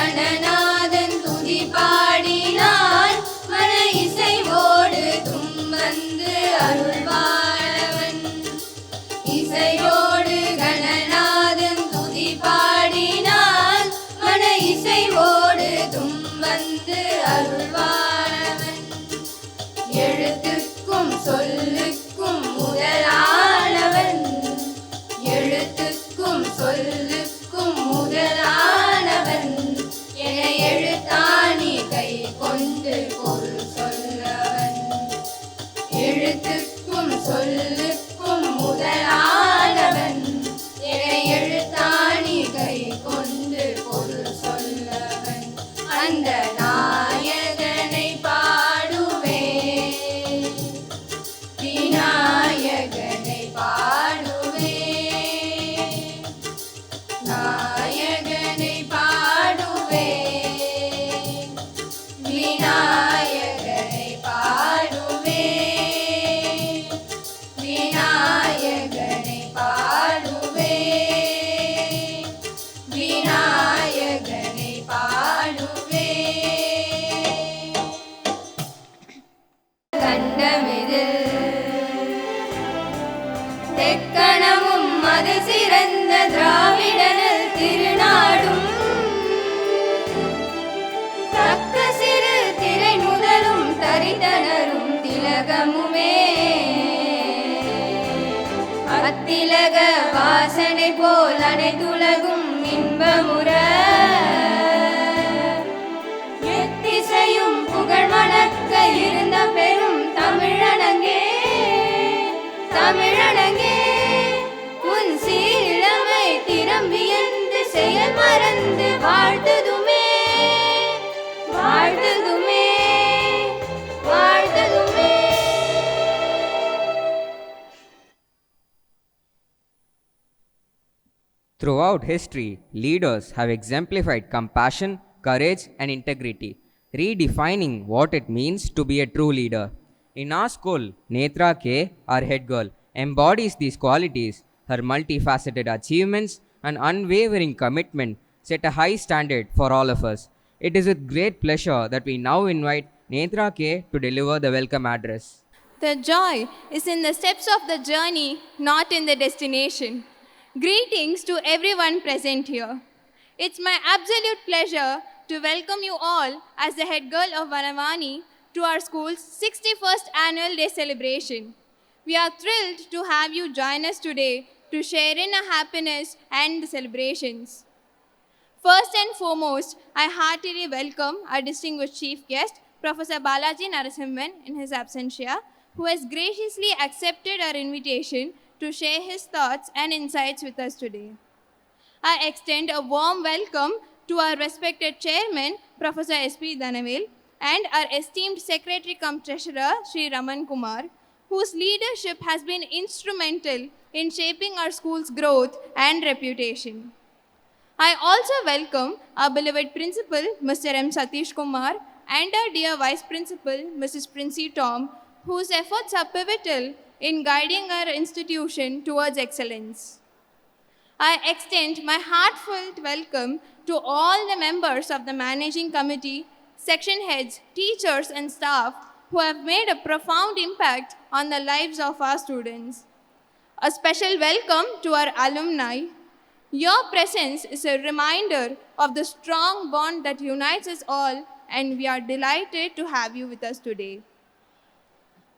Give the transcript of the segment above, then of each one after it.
கணநாதன் துதி பாடினான் மன இசைவோடு தும்பந்து அருள்வாழவன். இசையோடு கணநாதன் துதி பாடினான் மன இசைவோடு தும்பந்து அருள்வாழவன். எழுத்துக்கும் சொல்லுக்கும் முதலானவன், எழுத்துக்கும் சொல்லுக்கும் முதலானவன், என எழுத்தாணி கை கொண்டு பொருள் சொல்லவன். எழுத்துக்கும் சொல்லுக்கும் முதலானவன், என எழுத்தாணி கை கொண்டு பொருள் சொல்லவன். அந்த நாயகனை பாடுவேன், விநாயகனை பாடுவேன், நாயகனை பாடுவேன், விநாயகனை பாடுவேன், விநாயகனை பாடுவேன், விநாயகனை பாடுவேன். கண்டமிதில் தெக்கணமும் அது சிறந்த திராவிடனல் திருநாடும், தக்க சிறு திரை முதலும் தரிதனரும் திலகமுமே. அத்திலக வாசனை போல் அனைத்துலகும் இன்பமுற, எத்திசையும் புகழ் மணக்க இருந்த பெரும் தமிழனங்கே, தமிழனங்கே. உன் சீரிழமை திறம்பியந்து செயல் மறந்து வாழ்த்ததுமே, வாழ்த்ததுமே, வாழ்த்ததுமே. Throughout history, leaders have exemplified compassion, courage, and integrity, redefining what it means to be a true leader. In our school, Netra K, our head girl, embodies these qualities. Her multifaceted achievements and unwavering commitment set a high standard for all of us. It is with great pleasure that we now invite Netra K to deliver the welcome address. The joy is in the steps of the journey, not in the destination. Greetings to everyone present here. It's my absolute pleasure to welcome you all as the head girl of Vanavani to our school's 61st annual day celebration. We are thrilled to have you join us today to share in our happiness and the celebrations. First and foremost, I heartily welcome our distinguished chief guest, Professor Balaji Narasimhan in his absentia, who has graciously accepted our invitation to share his thoughts and insights with us today. I extend a warm welcome to our respected chairman, Professor S.P. Dhanavil, and our esteemed secretary cum treasurer, Sri Raman Kumar, whose leadership has been instrumental in shaping our school's growth and reputation. I also welcome our beloved principal, Mr. M. Satish Kumar, and our dear vice principal, Mrs. Princey Tom, whose efforts are pivotal in guiding our institution towards excellence. I extend my heartfelt welcome to all the members of the managing committee, section heads, teachers, and staff who have made a profound impact on the lives of our students. A special welcome to our alumni. Your presence is a reminder of the strong bond that unites us all, and we are delighted to have you with us today.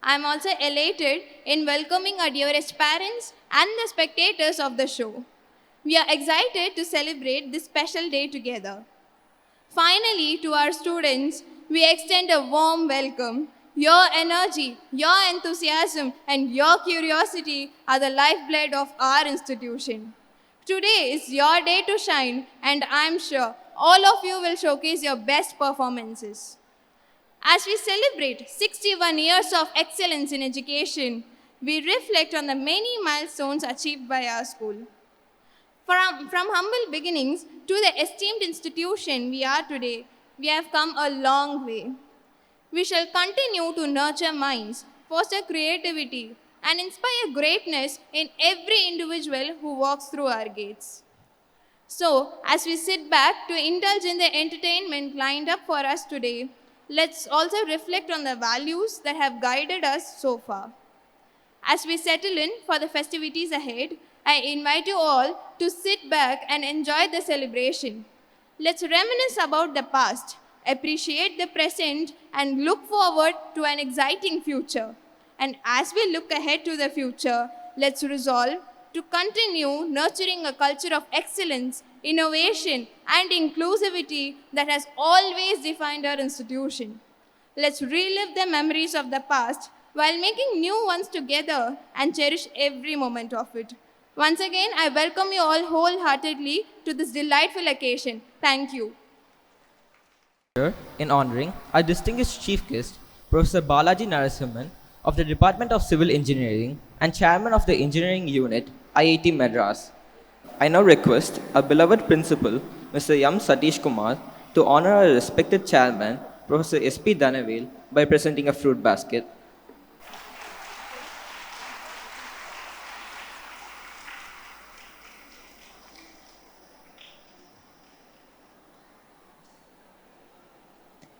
I am also elated in welcoming our dearest parents and the spectators of the show. We are excited to celebrate this special day together. Finally, to our students, we extend a warm welcome. Your energy, your enthusiasm, and your curiosity are the lifeblood of our institution. Today is your day to shine, and I'm sure all of you will showcase your best performances. As we celebrate 61 years of excellence in education, we reflect on the many milestones achieved by our school. From humble beginnings to the esteemed institution we are today, we have come a long way. We shall continue to nurture minds, foster creativity, and inspire greatness in every individual who walks through our gates. So, as we sit back to indulge in the entertainment lined up for us today, let's also reflect on the values that have guided us so far. As we settle in for the festivities ahead, I invite you all to sit back and enjoy the celebration. Let's reminisce about the past, appreciate the present, and look forward to an exciting future. And as we look ahead to the future, let's resolve to continue nurturing a culture of excellence, innovation, and inclusivity that has always defined our institution. Let's relive the memories of the past while making new ones together and cherish every moment of it. Once again, I welcome you all wholeheartedly to this delightful occasion. Thank you. In honoring our distinguished chief guest, Professor Balaji Narasimhan of the Department of Civil Engineering and Chairman of the Engineering Unit, IIT Madras. I now request our beloved Principal, Mr. M. Satish Kumar, to honor our respected Chairman, Professor S.P. Dhanavil, by presenting a fruit basket.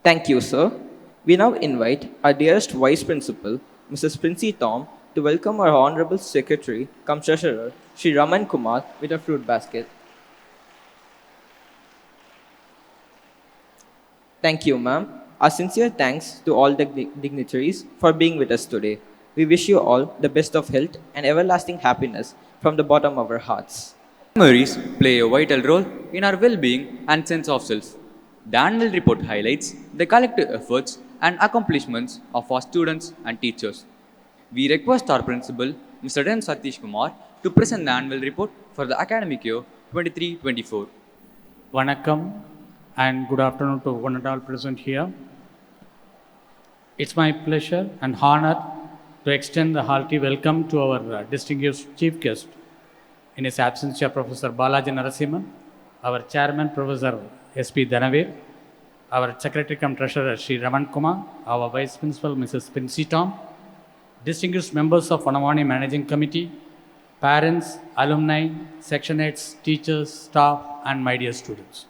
Thank you, sir. We now invite our dearest Vice Principal, Mrs. Princey Tom, to welcome our Honorable Secretary, cum Treasurer, Sri Raman Kumar, with a fruit basket. Thank you, ma'am. Our sincere thanks to all the dignitaries for being with us today. We wish you all the best of health and everlasting happiness from the bottom of our hearts. Memories play a vital role in our well-being and sense of self. The annual report highlights the collective efforts and accomplishments of our students and teachers. We request our principal, Mr. N. Satish Kumar, to present the annual report for the academic year 23-24. Vanakkam and good afternoon to one and all present here. It's my pleasure and honor to extend the hearty welcome to our distinguished chief guest, in his absence, Professor Balaji Narasimhan, our chairman, Professor S.P. Dhanavil, our secretary cum treasurer, Sri Raman Kumar, our vice principal, Mrs. Princey Tom, distinguished members of Vanavani Managing Committee, parents, alumni, section heads, teachers, staff, and my dear students.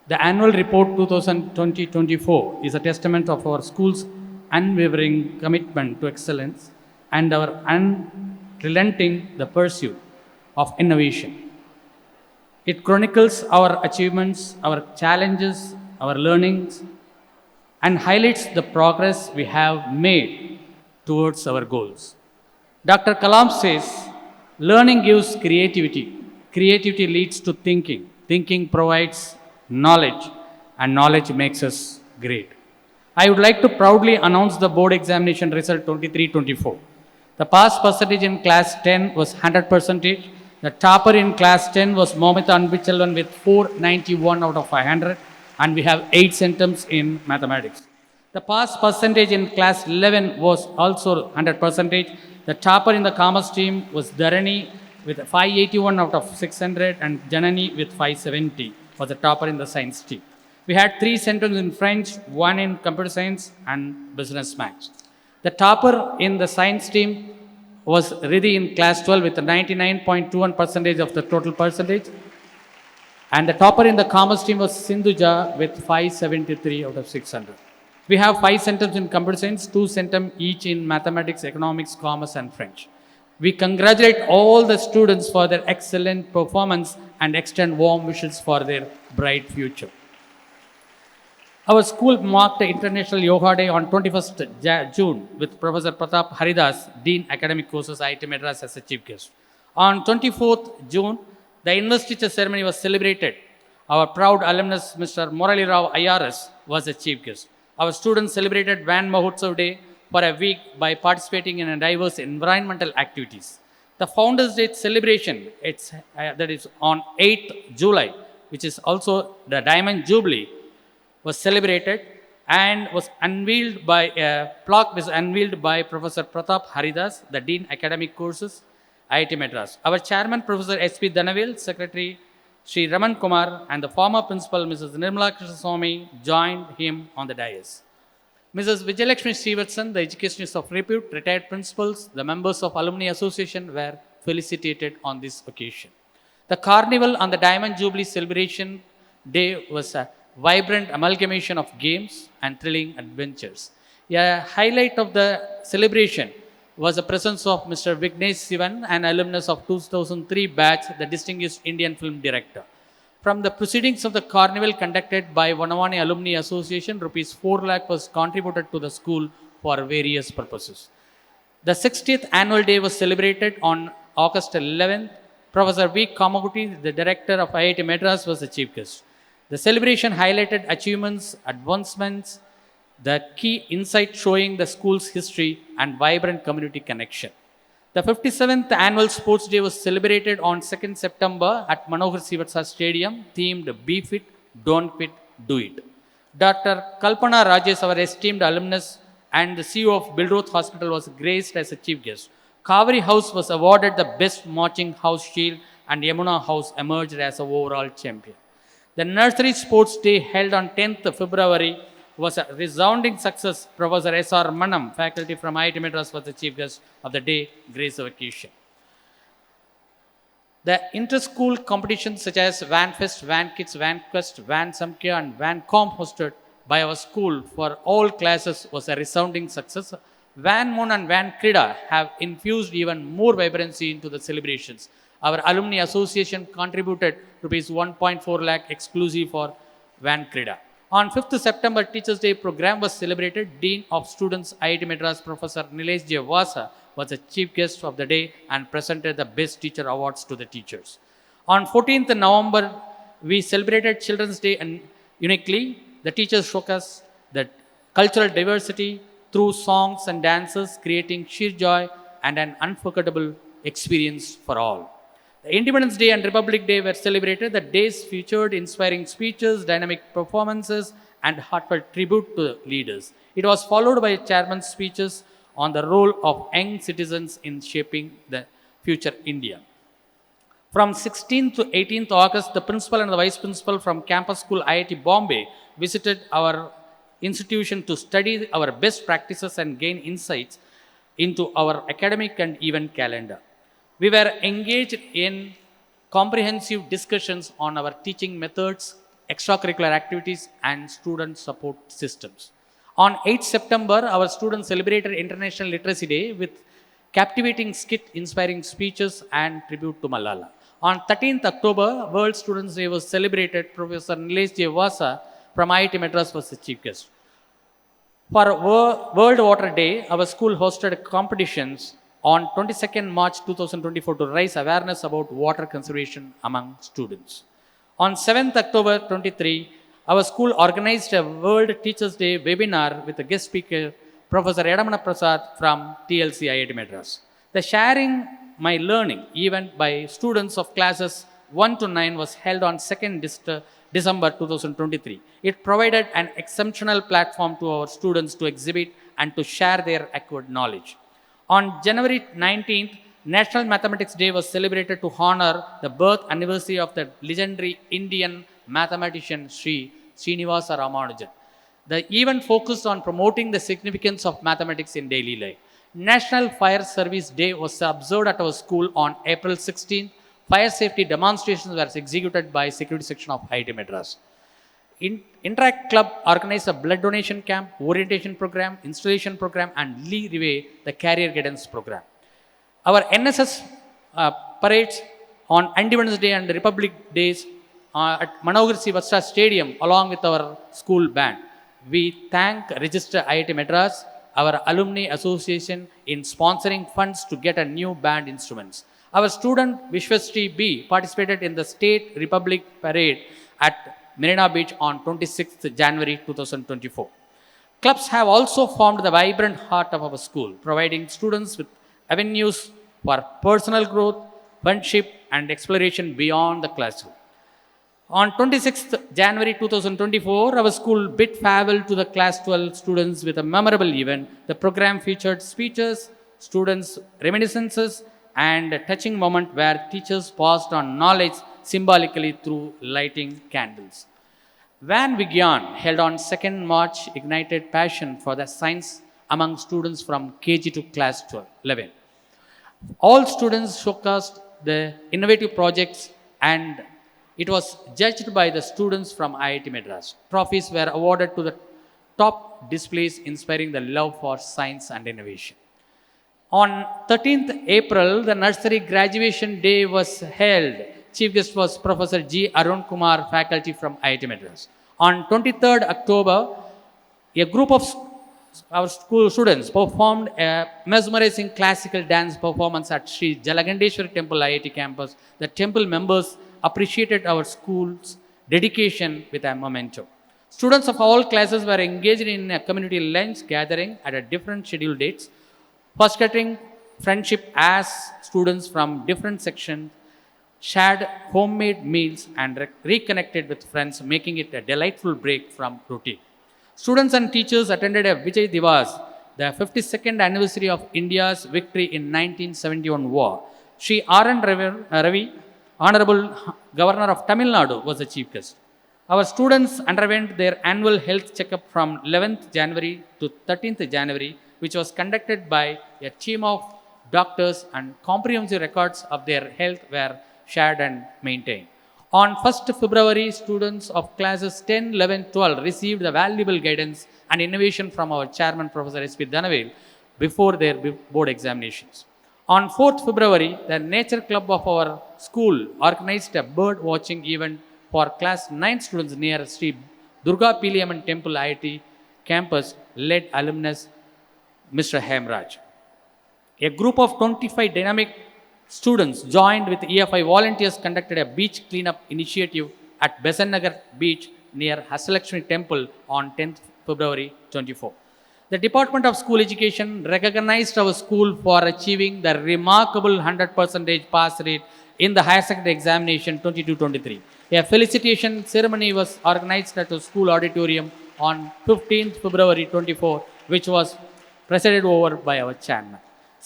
The annual report 2020-24 is a testament of our school's unwavering commitment to excellence and our unrelenting the pursuit of innovation. It chronicles our achievements, our challenges, our learnings, and highlights the progress we have made towards our goals. Dr. Kalam says, learning gives creativity. Creativity leads to thinking. Thinking provides knowledge, and knowledge makes us great. I would like to proudly announce the board examination result 23-24. The pass percentage in class 10 was 100%. The topper in class 10 was Momita Anbichalvan with 491 out of 500, and we have 8 centums in mathematics. The pass percentage in class 11 was also 100%. The topper in the commerce stream was Dharani with 581 out of 600, and Janani with 570 was the topper in the science stream. We had 3 centums in French, 1 in computer science and business maths. The topper in the science stream was Riddhi in class 12 with 99.21% of the total percentage. And the topper in the commerce stream was Sindhuja with 573 out of 600. We have 5 centums in computer science, 2 centum each in mathematics, economics, commerce, and French. We congratulate all the students for their excellent performance and extend warm wishes for their bright future. Our school marked International Yoga Day on 21st June with Professor Pratap Haridas, Dean Academic Courses, IIT Madras, as a chief guest. On 24th June, the investiture ceremony was celebrated. Our proud alumnus, Mr. Murali Rao IRS, was a chief guest. Our students celebrated Van Mahotsav Day for a week by participating in diverse environmental activities. The Founders' Day celebration, that is on 8th July, which is also the Diamond Jubilee, was celebrated and was unveiled by a plaque was unveiled by Professor Pratap Haridas, the Dean Academic Courses, IIT Madras. Our chairman, Professor S.P. Dhanavil, Secretary Sri Raman Kumar, and the former principal, Mrs. Nirmala Krishnaswamy, joined him on the dais. Mrs. Vijayalakshmi Srivatsan, the educationist of repute, retired principals, the members of Alumni Association were felicitated on this occasion. The carnival on the Diamond Jubilee celebration day was a vibrant amalgamation of games and thrilling adventures. A highlight of the celebration was the presence of Mr. Vignesh Sivan, an alumnus of 2003 batch, the distinguished Indian film director. From the proceedings of the carnival conducted by Vanavani Alumni Association, rupees 4 lakh was contributed to the school for various purposes. The 60th annual day was celebrated on August 11th. Professor V. Kamaguti, the director of IIT Madras, was the chief guest. The celebration highlighted achievements, advancements, the key insight showing the school's history and vibrant community connection. The 57th annual sports day was celebrated on 2nd September at Manohar Sivatsa Stadium, themed Be Fit, Don't Quit, Do It. Dr. Kalpana Rajesh, our esteemed alumnus and the CEO of Billroth Hospital, was graced as a chief guest. Kaveri House was awarded the Best Marching House Shield, and Yamuna House emerged as an overall champion. The Nursery Sports Day held on 10th February was a resounding success. Professor S.R. Manam, faculty from IIT Madras, was the chief guest of the day, grace of occasion. The inter-school competitions such as Van Fest, Van Kids, Van Quest, Van Samkhya and Van Com hosted by our school for all classes was a resounding success. Van Moon and Van Krida have infused even more vibrancy into the celebrations. Our alumni association contributed rupees 1.4 lakh exclusive for Van Krida. On 5th September, Teachers' Day program was celebrated. Dean of Students, IIT Madras, Professor Nilesh J. Vasa, was the chief guest of the day and presented the Best Teacher Awards to the teachers. On 14th November, we celebrated Children's Day and uniquely, the teachers showcased the cultural diversity through songs and dances, creating sheer joy and an unforgettable experience for all. The Independence Day and Republic Day were celebrated. The days featured inspiring speeches, dynamic performances, and heartfelt tribute to leaders. It was followed by chairman's speeches on the role of young citizens in shaping the future India. From 16th to 18th August, the principal and the vice principal from Campus School IIT Bombay visited our institution to study our best practices and gain insights into our academic and event calendar. We were engaged in comprehensive discussions on our teaching methods, extracurricular activities, and student support systems. On 8th September, our students celebrated International Literacy Day with captivating skit inspiring speeches and tribute to Malala. On 13th October, World Students' Day was celebrated. Professor Nilesh J. Vasa from IIT Madras was the chief guest. For World Water Day, our school hosted competitions on 22nd March 2024 to raise awareness about water conservation among students. On 7th October 23, our school organized a World Teachers' Day webinar with a guest speaker, Professor Yadamana Prasad from TLC IIT Madras. The Sharing My Learning event by students of classes 1 to 9 was held on 2nd December 2023. It provided an exceptional platform to our students to exhibit and to share their acquired knowledge. On January 19th, National Mathematics Day was celebrated to honor the birth anniversary of the legendary Indian mathematician Sri Srinivasa Ramanujan. The event focused on promoting the significance of mathematics in daily life. National Fire Service Day was observed at our school on April 16th. Fire safety demonstrations were executed by Security Section of IIT Madras. Interact Club organized a blood donation camp, orientation program, installation program, and Lee Rive, the career guidance program. Our NSS parades on Independence Day and Republic Days at Manohar Sivatsa Stadium along with our school band. We thank Register IIT Madras, our alumni association, in sponsoring funds to get a new band instruments. Our student Vishwasri B participated in the State Republic Parade at Marina Beach on 26th January 2024. Clubs have also formed the vibrant heart of our school, providing students with avenues for personal growth, friendship, and exploration beyond the classroom. On 26th January 2024, our school bid farewell to the Class 12 students with a memorable event. The program featured speeches, students' reminiscences, and a touching moment where teachers passed on knowledge symbolically through lighting candles. Van Vigyan, held on 2nd March, ignited passion for the science among students from KG to Class 11. All students showcased the innovative projects and it was judged by the students from IIT Madras. Trophies were awarded to the top displays inspiring the love for science and innovation. On 13th April, the nursery graduation day was held. Chief guest was Professor G. Arun Kumar, faculty from IIT Madras. On 23rd October, a group of our school students performed a mesmerizing classical dance performance at Sri Jalagandeshwari Temple IIT campus. The temple members appreciated our school's dedication with a memento. Students of all classes were engaged in a community lunch gathering at a different scheduled dates, fostering friendship as students from different sections shared homemade meals and reconnected with friends, making it a delightful break from routine. Students and teachers attended a Vijay Divas, the 52nd anniversary of India's victory in 1971 war. Sri R.N. Ravi, Honorable Governor of Tamil Nadu, was the chief guest. Our students underwent their annual health checkup from 11th January to 13th January, which was conducted by a team of doctors, and comprehensive records of their health were shared and maintained. On 1st February, students of classes 10, 11, 12 received the valuable guidance and innovation from our chairman, Professor S.P. Dhanavil, before their board examinations. On 4th February, the Nature Club of our school organized a bird watching event for class 9 students near Sri Durga Piliaman Temple IIT campus, led alumnus Mr. Hemraj. A group of 25 dynamic students joined with EFI volunteers conducted a beach cleanup initiative at Besan Nagar Beach near Hasalakshmi Temple on 10th February 24. The Department of School Education recognized our school for achieving the remarkable 100% pass rate in the higher secondary examination 22-23. A felicitation ceremony was organized at the school auditorium on 15th February 24, which was presided over by our chairman.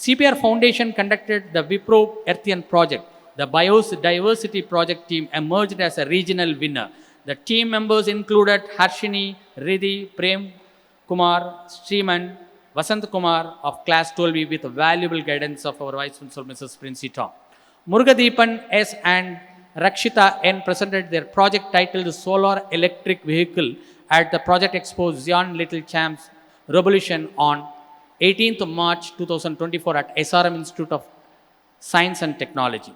CPR Foundation conducted the Wipro Earthian project. The biodiversity project team emerged as a regional winner. The team members included Harshini, Riddhi, Prem Kumar, Sriman, Vasant Kumar of class 12B with valuable guidance of our Vice Principal, Mrs. Princey Tom. Murugadeepan S. and Rakshita N. presented their project titled Solar Electric Vehicle at the Project Expo Zion Little Champs Revolution on 18th March 2024 at SRM Institute of Science and Technology.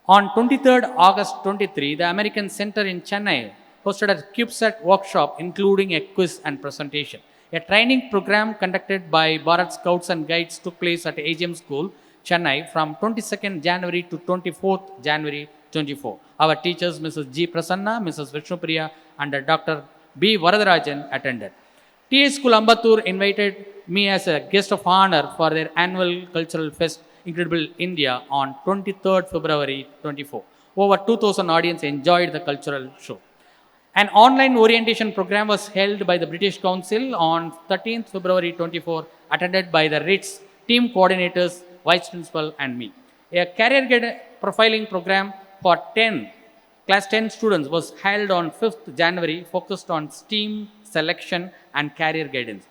On 23rd August 23, the American Center in Chennai hosted a CubeSat workshop including a quiz and presentation. A training program conducted by Bharat Scouts and Guides took place at AGM School, Chennai from 22nd January to 24th January 24. Our teachers, Mrs. G. Prasanna, Mrs. Vishnupriya, and Dr. B. Varadarajan attended. TA School Ambattur invited me as a guest of honor for their annual cultural fest, Incredible India, on 23rd February 24. Over 2,000 audience enjoyed the cultural show. An online orientation program was held by the British Council on 13th February 24, attended by the RITS team coordinators, vice principal, and me. A career guide profiling program for class 10 students was held on 5th January, focused on STEAM selection and career guidance.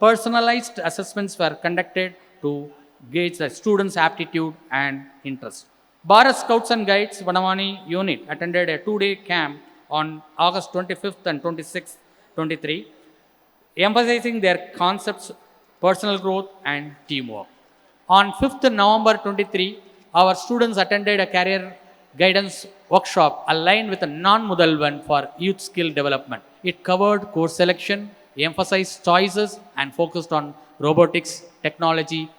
Personalized assessments were conducted to gauge the students' aptitude and interest. Bharat Scouts and Guides Vanavani unit attended a 2-day camp on August 25th and 26th, 23, emphasizing their concepts, personal growth, and teamwork. On 5th November 23, our students attended a career guidance workshop aligned with a non-Mudalvan for youth skill development. It covered course selection, emphasized choices, and focused on robotics, technology,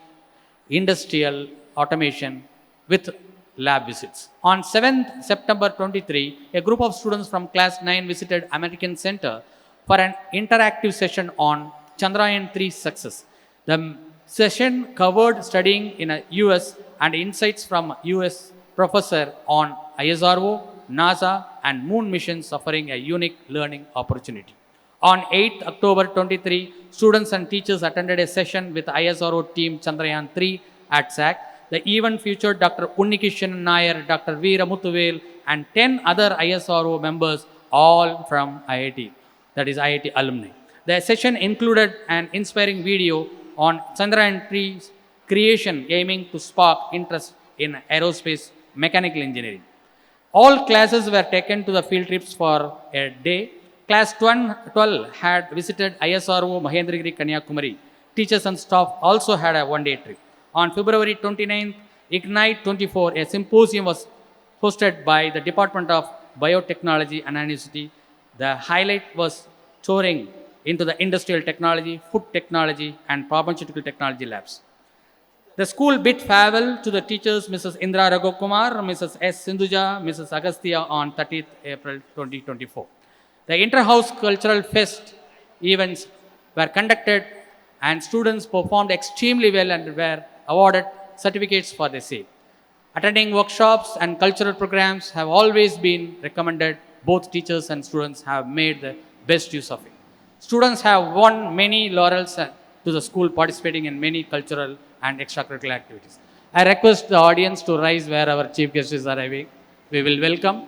industrial automation with lab visits. On 7th September 23, a group of students from class 9 visited American Center for an interactive session on Chandrayaan-3 success. The session covered studying in the US and insights from US professor on ISRO, NASA, and moon missions, offering a unique learning opportunity. On 8th October 23, students and teachers attended a session with ISRO team Chandrayaan-3 at SAC. The event featured Dr. Unnikishan Nair, Dr. Veera Muthuvel, and 10 other ISRO members, all from IIT, that is IIT alumni. The session included an inspiring video on Chandrayaan-3's creation, aiming to spark interest in aerospace mechanical engineering. All classes were taken to the field trips for a day. Class 12 had visited ISRO Mahendragiri Kanyakumari. Teachers and staff also had a one-day trip. On February 29th, Ignite 24, a symposium was hosted by the Department of Biotechnology and University. The highlight was touring into the industrial technology, food technology, and pharmaceutical technology labs. The school bid farewell to the teachers Mrs. Indra Raghukumar, Mrs. S. Sindhuja, Mrs. Agastya on 30th April 2024. The inter-house cultural fest events were conducted and students performed extremely well and were awarded certificates for the same. Attending workshops and cultural programs have always been recommended. Both teachers and students have made the best use of it. Students have won many laurels to the school participating in many cultural and extracurricular activities. I request the audience to rise where our chief guest is arriving. We will welcome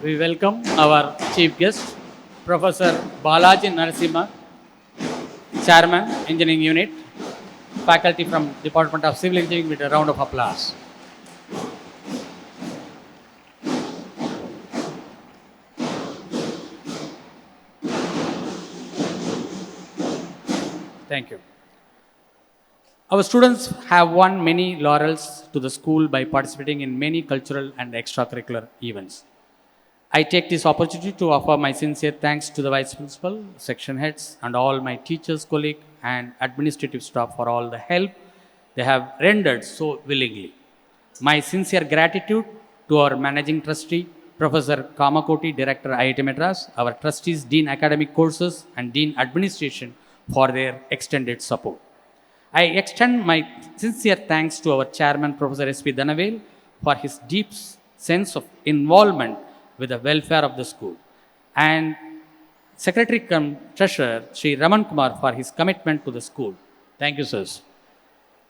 we welcome our chief guest, Professor Balaji Narasimha, Chairman, Engineering Unit, faculty from Department of Civil Engineering, with a round of applause. Thank you. Our students have won many laurels to the school by participating in many cultural and extracurricular events. I take this opportunity to offer my sincere thanks to the Vice Principal, section heads, and all my teachers, colleagues, and administrative staff for all the help they have rendered so willingly. My sincere gratitude to our Managing Trustee, Professor Kamakoti, Director IIT Madras, our trustees, Dean Academic Courses, and Dean Administration for their extended support. I extend my sincere thanks to our Chairman, Professor S.P. Dhanavel, for his deep sense of involvement with the welfare of the school, and Secretary cum Treasurer Sri Raman Kumar for his commitment to the school. Thank you, sirs.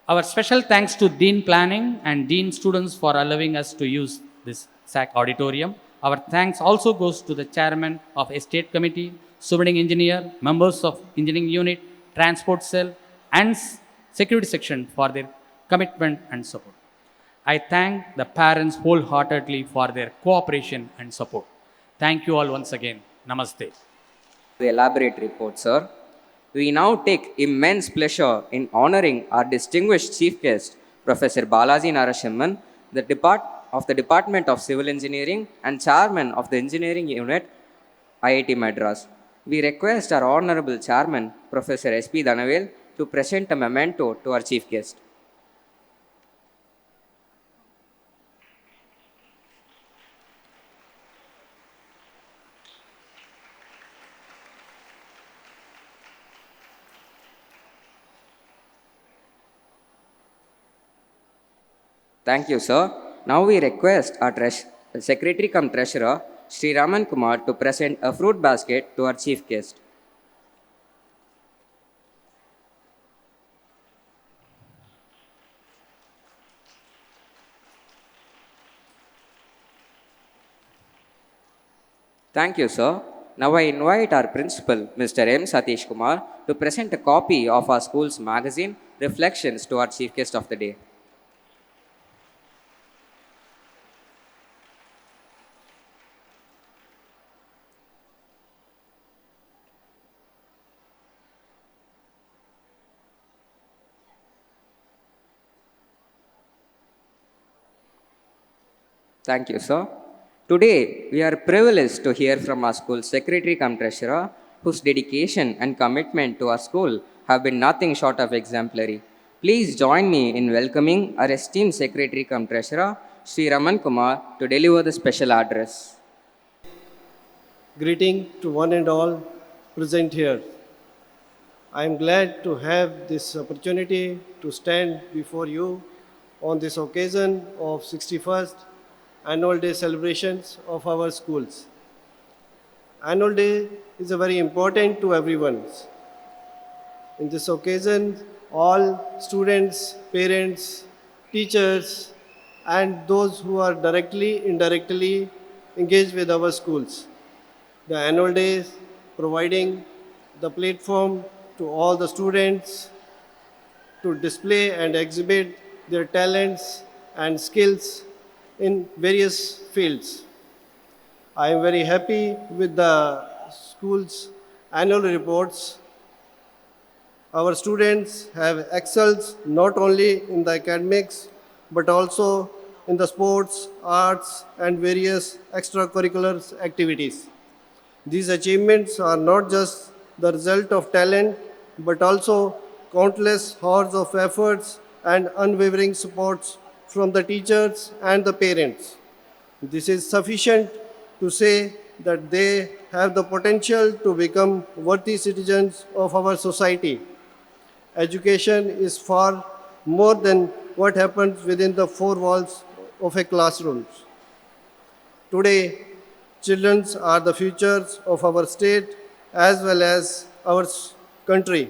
Our special thanks to Dean Planning and Dean Students for allowing us to use this SAC auditorium. Our thanks also goes to the Chairman of Estate Committee, Subordinating Engineer, members of Engineering Unit, Transport Cell, and Security Section for their commitment and support. I thank the parents wholeheartedly for their cooperation and support. Thank you all once again. Namaste. The elaborate report, sir. We now take immense pleasure in honoring our distinguished chief guest, Professor Balaji Narasimhan, the Department of Civil Engineering and Chairman of the Engineering Unit, IIT Madras. We request our Honorable Chairman, Professor S.P. Dhanavel, to present a memento to our chief guest. Thank you, sir. Now we request our Secretary cum Treasurer, Sri Raman Kumar, to present a fruit basket to our chief guest. Thank you, sir. Now I invite our principal, Mr. M. Satish Kumar, to present a copy of our school's magazine, Reflections, to our chief guest of the day. Thank you, sir. Today, we are privileged to hear from our school secretary cum treasurer, whose dedication and commitment to our school have been nothing short of exemplary. Please join me in welcoming our esteemed secretary cum treasurer, Sri Raman Kumar to deliver the special address. Greeting to one and all present here. I am glad to have this opportunity to stand before you on this occasion of 61st Annual Day celebrations of our schools. Annual Day is a very important to everyone. In this occasion, all students, parents, teachers, and those who are directly, indirectly engaged with our schools. The annual days providing the platform to all the students to display and exhibit their talents and skills in various fields. I am very happy with the school's annual reports. Our students have excelled not only in the academics but also in the sports, arts, and various extracurricular activities. These achievements are not just the result of talent but also countless hours of efforts and unwavering supports from the teachers and the parents. This is sufficient to say that they have the potential to become worthy citizens of our society. Education is far more than what happens within the four walls of a classroom. Today, children are the futures of our state as well as our country.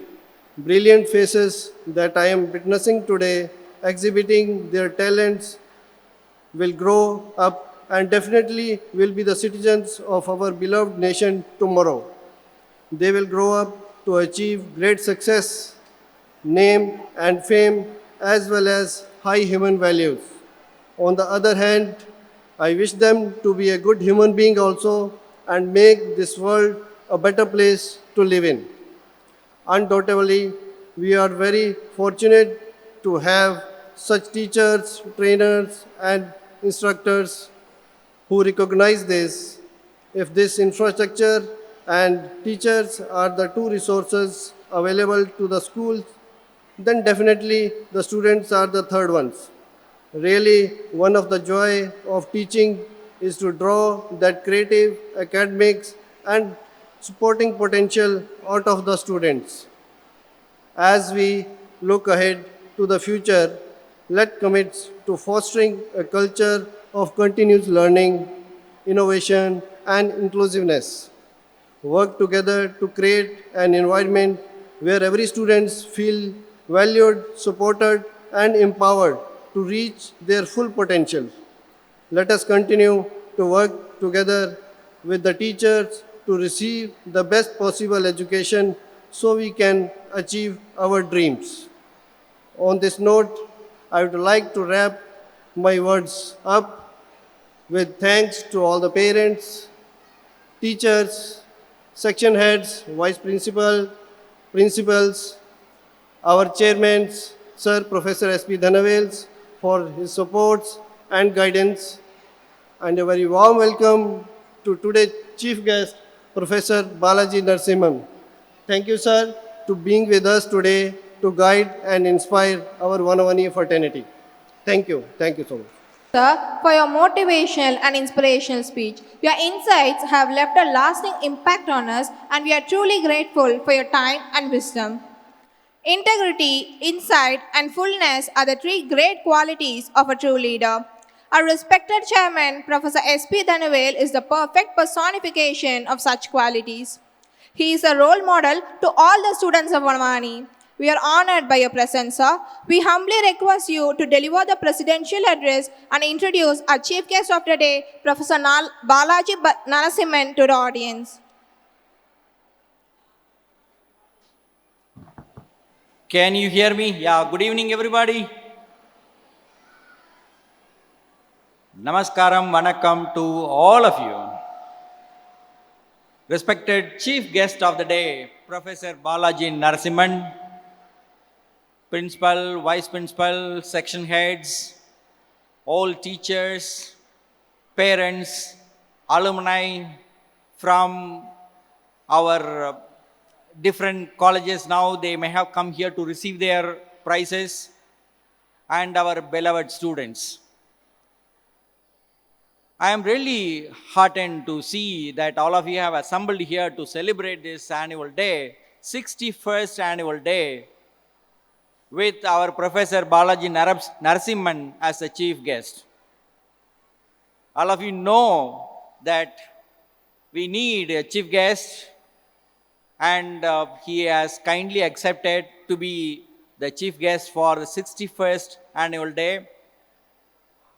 Brilliant faces that I am witnessing today exhibiting their talents will grow up and definitely will be the citizens of our beloved nation tomorrow. They will grow up to achieve great success, name, and fame, as well as high human values. On the other hand, I wish them to be a good human being also and make this world a better place to live in. Undoubtedly, we are very fortunate to have such teachers, trainers, and instructors who recognize this. If this infrastructure and teachers are the two resources available to the schools, then definitely the students are the third ones. Really, one of the joy of teaching is to draw that creative, academics, and supporting potential out of the students. As we look ahead to the future, let's commit to fostering a culture of continuous learning, innovation, and inclusiveness. Work together to create an environment where every student feels valued, supported, and empowered to reach their full potential. Let us continue to work together with the teachers to receive the best possible education so we can achieve our dreams. On this note, I would like to wrap my words up with thanks to all the parents, teachers, section heads, vice principal, principals, our chairman, Sir Professor S.P. Dhanavels, for his supports and guidance, and a very warm welcome to today's chief guest, Professor Balaji Narasimhan. Thank you, sir, to being with us today to guide and inspire our 101 fraternity. Thank you. Thank you so much. Sir, for your motivational and inspirational speech. Your insights have left a lasting impact on us, and we are truly grateful for your time and wisdom. Integrity, insight, and fullness are the three great qualities of a true leader. Our respected chairman, Professor S.P. Dhanavel, is the perfect personification of such qualities. He is a role model to all the students of Vanvani. We are honored by your presence, sir. We humbly request you to deliver the presidential address and introduce our chief guest of the day, Professor Balaji Narasimhan, to the audience. Can you hear me? Yeah, good evening, everybody. Namaskaram, Vanakkam to all of you. Respected Chief Guest of the Day, Professor Balaji Narasimhan, Principal, Vice Principal, Section Heads, all teachers, parents, alumni from our different colleges now, they may have come here to receive their prizes, and our beloved students. I am really heartened to see that all of you have assembled here to celebrate this annual day, 61st annual day, with our Professor Balaji Narasimhan as the chief guest. All of you know that we need a chief guest, and he has kindly accepted to be the chief guest for the 61st annual day.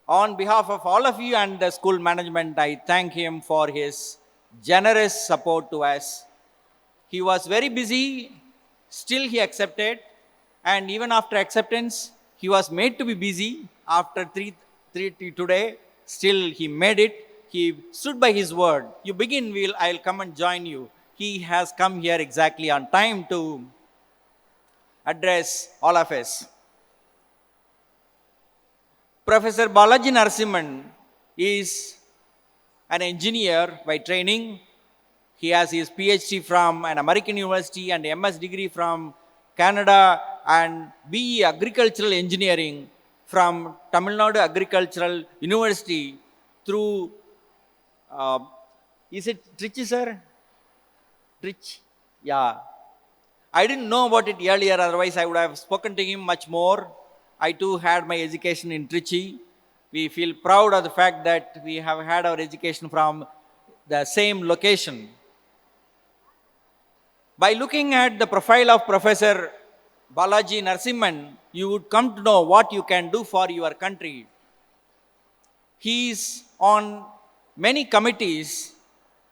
On behalf of all of you and the school management, I thank him for his generous support to us. He was very busy, still he accepted, and even after acceptance, he was made to be busy after 3 today. Still he made it. He stood by his word. You begin, I'll come and join you. He has come here exactly on time to address all of us. Professor Balaji Narasimhan is an engineer by training. He has his PhD from an American university and MS degree from Canada and BE Agricultural Engineering from Tamil Nadu Agricultural University through, is it Trichy, sir? Trichy? Yeah. I didn't know about it earlier, otherwise I would have spoken to him much more. I too had my education in Trichy. We feel proud of the fact that we have had our education from the same location. By looking at the profile of Professor Balaji Narasimhan, you would come to know what you can do for your country. He is on many committees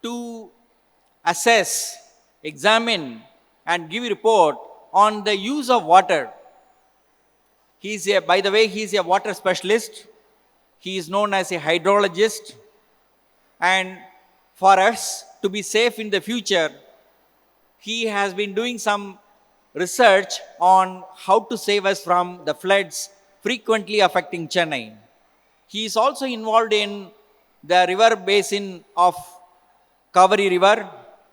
to assess, examine, and give a report on the use of water. By the way, he is a water specialist. He is known as a hydrologist. And for us to be safe in the future, he has been doing some research on how to save us from the floods frequently affecting Chennai. He is also involved in the river basin of Kaveri River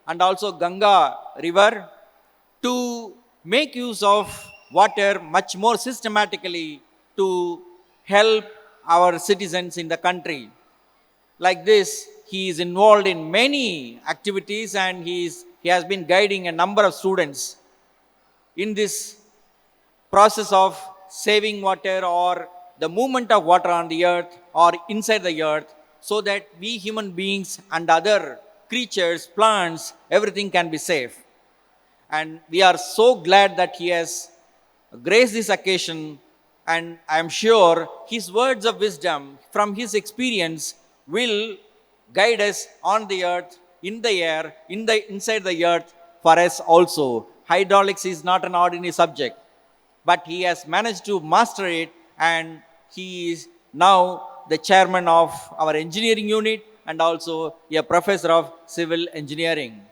and also Ganga River to make use of water much more systematically to help our citizens in the country. Like this, he is involved in many activities and he has been guiding a number of students in this process of saving water or the movement of water on the earth or inside the earth, so that we human beings and other creatures, plants, everything can be safe. And we are so glad that he has graced this occasion, and I am sure his words of wisdom from his experience will guide us on the earth, in the air, inside the earth for us also. Hydraulics is not an ordinary subject, but he has managed to master it, and he is now the chairman of our engineering unit and also a professor of civil engineering.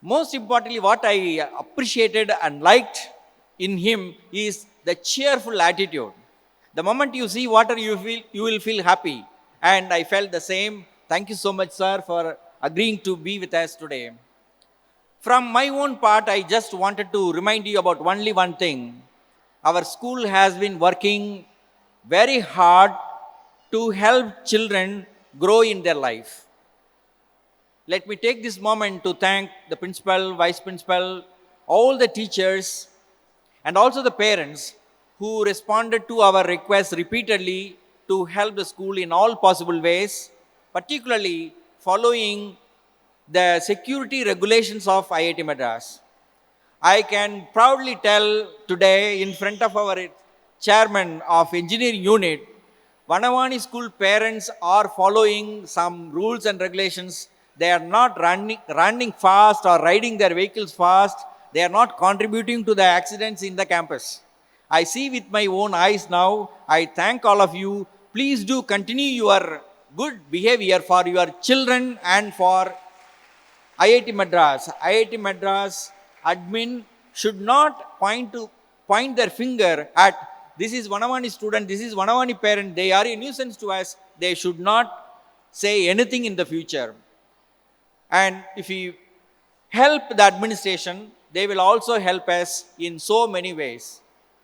Most importantly, what I appreciated and liked in him is the cheerful attitude. The moment you see water, you will feel happy. And I felt the same. Thank you so much, sir, for agreeing to be with us today. From my own part, I just wanted to remind you about only one thing. Our school has been working very hard to help children grow in their life. Let me take this moment to thank the principal, vice principal, all the teachers, and also the parents who responded to our requests repeatedly to help the school in all possible ways, particularly following the security regulations of IIT Madras. I can proudly tell today in front of our chairman of engineering unit, Vanavani school parents are following some rules and regulations. They are not running fast or riding their vehicles fast. They are not contributing to the accidents in the campus. I see with my own eyes now. I thank all of you. Please do continue your good behavior for your children and for IIT Madras. IIT Madras admin should not point their finger at this is Vanavani student, this is Vanavani parent, they are a nuisance to us. They should not say anything in the future. And if we help the administration, they will also help us in so many ways.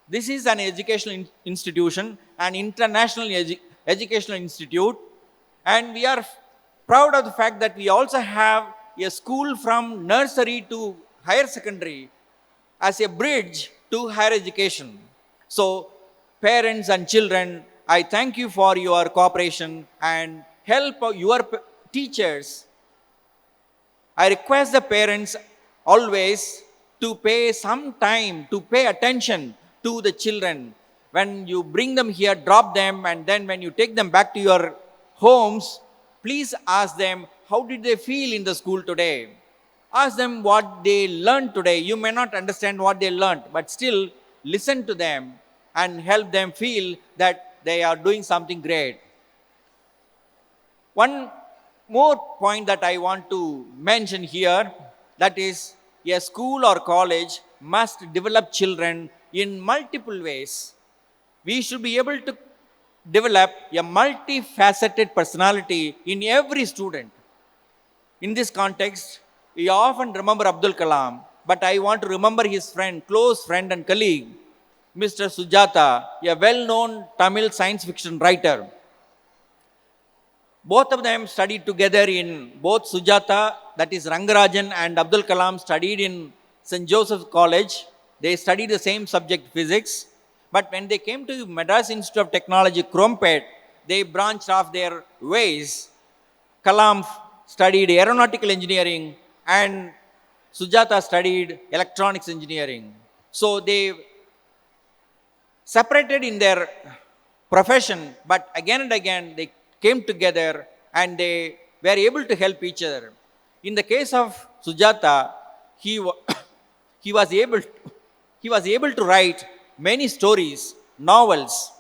This is an educational institution, an international educational institute. And we are proud of the fact that we also have a school from nursery to higher secondary as a bridge to higher education. So, parents and children, I thank you for your cooperation and help of your teachers. I request the parents always to pay some time, to pay attention to the children. When you bring them here, drop them, and then when you take them back to your homes, please ask them, how did they feel in the school today? Ask them what they learned today. You may not understand what they learned, but still listen to them and help them feel that they are doing something great. One more point that I want to mention here, that is, a school or college must develop children in multiple ways. We should be able to develop a multifaceted personality in every student. In this context, we often remember Abdul Kalam, but I want to remember his friend, close friend and colleague, Mr. Sujata, a well-known Tamil science fiction writer. Both of them studied together in both Sujata, that is Rangarajan, and Abdul Kalam studied in St. Joseph's College. They studied the same subject, physics. But when they came to Madras Institute of Technology, Krompet, they branched off their ways. Kalam studied aeronautical engineering and Sujata studied electronics engineering. So they separated in their profession, but again and again they came together and they were able to help each other. In the case of Sujata, he was able to write many stories, novels,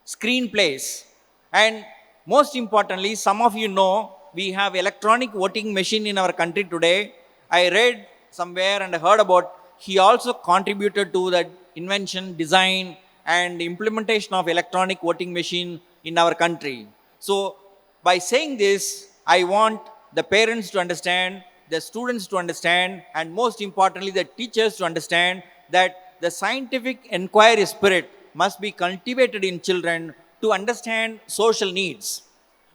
screenplays, and most importantly, some of you know we have electronic voting machine in our country today. I read somewhere and heard about he also contributed to the invention, design, and implementation of electronic voting machine in our country. So, by saying this, I want the parents to understand, the students to understand, and most importantly, the teachers to understand that the scientific inquiry spirit must be cultivated in children to understand social needs.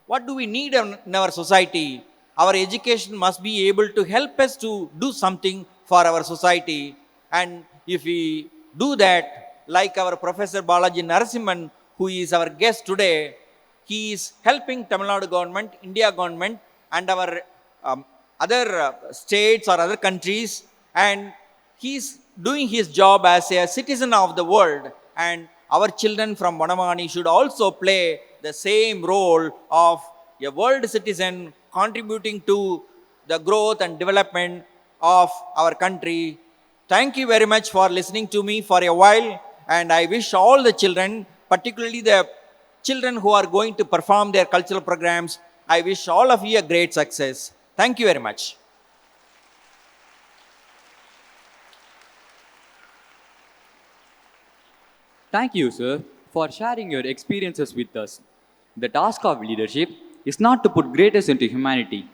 What do we need in our society? Our education must be able to help us to do something for our society. And if we do that, like our Professor Balaji Narasimhan, who is our guest today, he is helping Tamil Nadu government, India government, and our other states or other countries, and he is doing his job as a citizen of the world. And our children from Bonamani should also play the same role of a world citizen, contributing to the growth and development of our country. Thank you very much for listening to me for a while, and I wish all the children, particularly the children who are going to perform their cultural programs, I wish all of you a great success. Thank you very much. Thank you, sir, for sharing your experiences with us. The task of leadership is not to put greatness into humanity,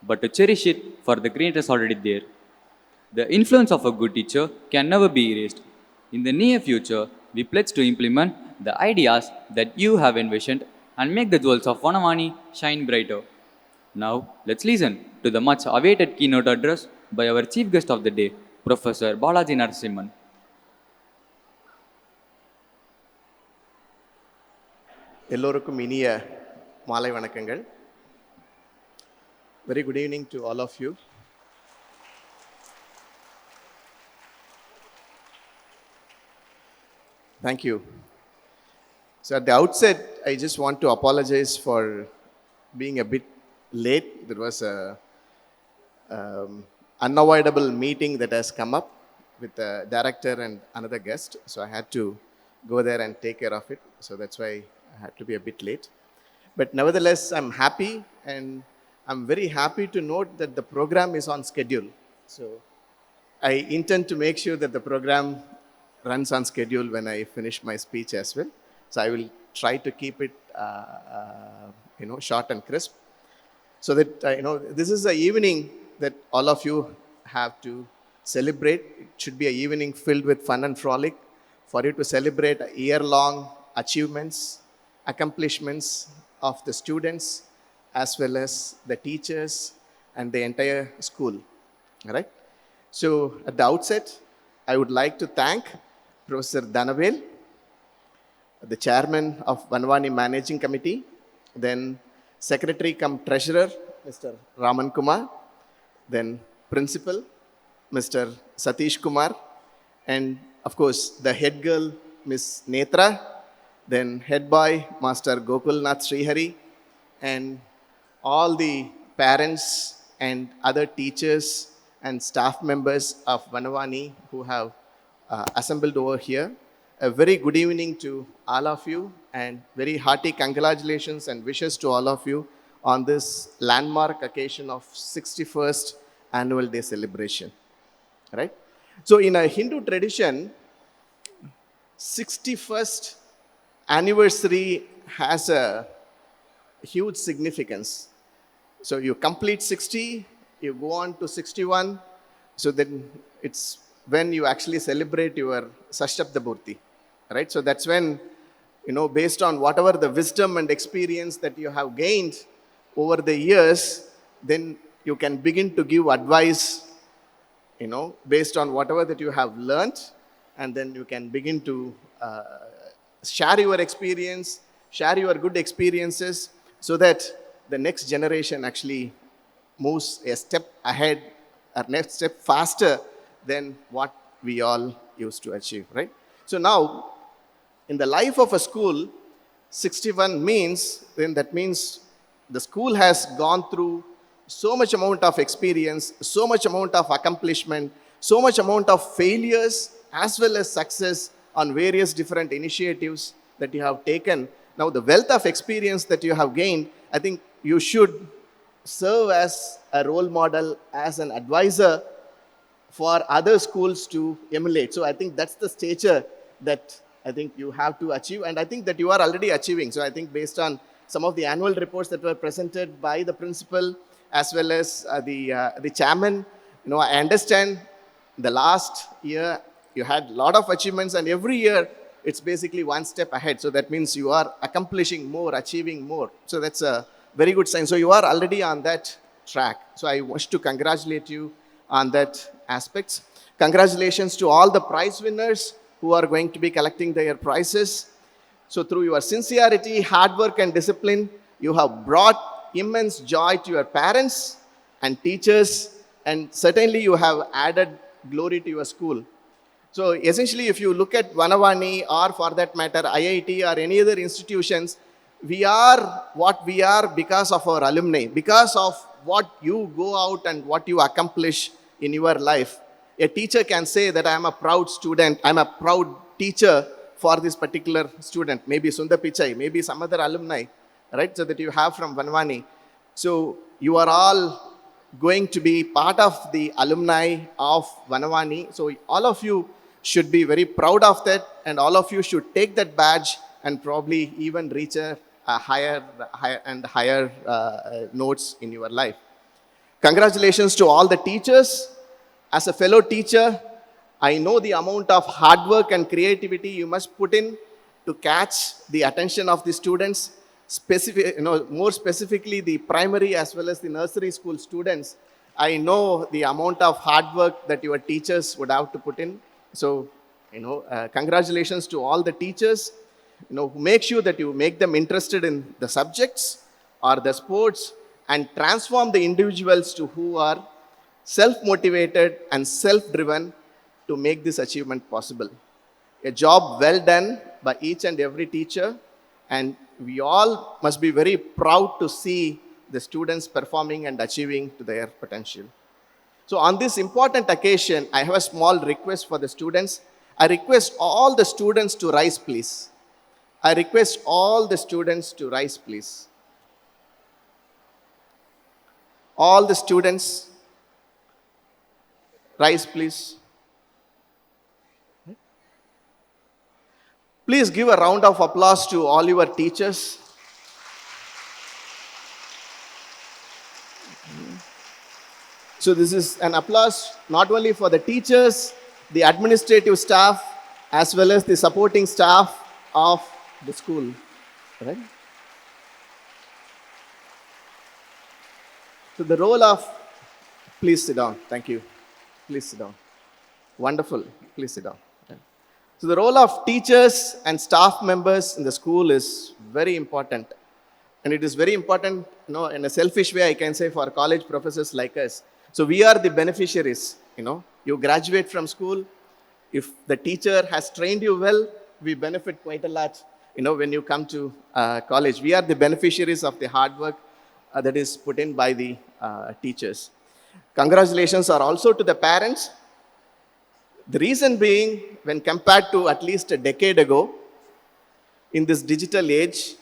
but to cherish it for the greatness already there. The influence of a good teacher can never be erased. In the near future, we pledge to implement the ideas that you have envisioned and make the jewels of Vanamani shine brighter. Now, let's listen to the much awaited keynote address by our chief guest of the day, Professor Balaji Narasimhan. எல்லோருக்கும் இனிய மாலை வணக்கங்கள். Very good evening to all of you. Thank you. So at the outset, I just want to apologize for being a bit late. There was a unavoidable meeting that has come up with the director and another guest. So I had to go there and take care of it. So that's why I had to be a bit late. But nevertheless, I'm happy, and I'm very happy to note that the program is on schedule. So I intend to make sure that the program runs on schedule when I finish my speech as well. So I will try to keep it, short and crisp. So that, this is an evening that all of you have to celebrate. It should be an evening filled with fun and frolic for you to celebrate year-long achievements, accomplishments, of the students as well as the teachers and the entire school. All right? So at the outset, I would like to thank Professor Danavel, the chairman of Vanvani Managing Committee, then Secretary cum Treasurer, Mr. Raman Kumar, then Principal, Mr. Satish Kumar, and of course the head girl, Miss Netra, then head boy, Master Gokulnath Srihari, and all the parents and other teachers and staff members of Vanavani who have assembled over here. A very good evening to all of you and very hearty congratulations and wishes to all of you on this landmark occasion of 61st annual day celebration. Right? So in a Hindu tradition, 61st anniversary has a huge significance. So you complete 60, you go on to 61, so then it's when you actually celebrate your Sashtabda Bhurti, right? So that's when, based on whatever the wisdom and experience that you have gained over the years, then you can begin to give advice, based on whatever that you have learned, and then you can begin to share your experience, share your good experiences, so that the next generation actually moves a step ahead, or next step faster than what we all used to achieve, right? So now, in the life of a school, 61 means, then that means the school has gone through so much amount of experience, so much amount of accomplishment, so much amount of failures, as well as success on various different initiatives that you have taken. Now, the wealth of experience that you have gained, I think you should serve as a role model, as an advisor for other schools to emulate. So I think that's the stature that I think you have to achieve, and I think that you are already achieving. So I think based on some of the annual reports that were presented by the principal as well as the chairman, I understand the last year you had a lot of achievements, and every year it's basically one step ahead. So that means you are accomplishing more, achieving more. So that's a very good sign. So you are already on that track. So I wish to congratulate you on that aspects. Congratulations to all the prize winners who are going to be collecting their prizes. So through your sincerity, hard work and discipline, you have brought immense joy to your parents and teachers, and certainly you have added glory to your school. So essentially, if you look at Vanavani, or for that matter IIT or any other institutions, we are what we are because of our alumni, because of what you go out and what you accomplish in your life. A teacher can say that I am a proud student, I am a proud teacher for this particular student, maybe Sundar Pichai, maybe some other alumni, right? So that you have from Vanvani. So you are all going to be part of the alumni of Vanavani. So all of you should be very proud of that, and all of you should take that badge and probably even reach a higher notes in your life. Congratulations to all the teachers. As a fellow teacher, I know the amount of hard work and creativity you must put in to catch the attention of the students, more specifically the primary as well as the nursery school students. I know the amount of hard work that your teachers would have to put in. So, congratulations to all the teachers, who make sure that you make them interested in the subjects or the sports and transform the individuals to who are self-motivated and self-driven to make this achievement possible. A job well done by each and every teacher, and we all must be very proud to see the students performing and achieving to their potential. So on this important occasion, I have a small request for the students. I request all the students to rise, please. I request all the students to rise, please. All the students, rise, please. Please give a round of applause to all your teachers. So this is an applause not only for the teachers, the administrative staff, as well as the supporting staff of the school. Right? So the role of, please sit down. Thank you. Please sit down. Wonderful. Please sit down. Okay. So the role of teachers and staff members in the school is very important. And it is very important, in a selfish way, I can say, for college professors like us. So we are the beneficiaries, You graduate from school. If the teacher has trained you well, we benefit quite a lot, when you come to college. We are the beneficiaries of the hard work that is put in by the teachers. Congratulations are also to the parents. The reason being, when compared to at least a decade ago, in this digital age,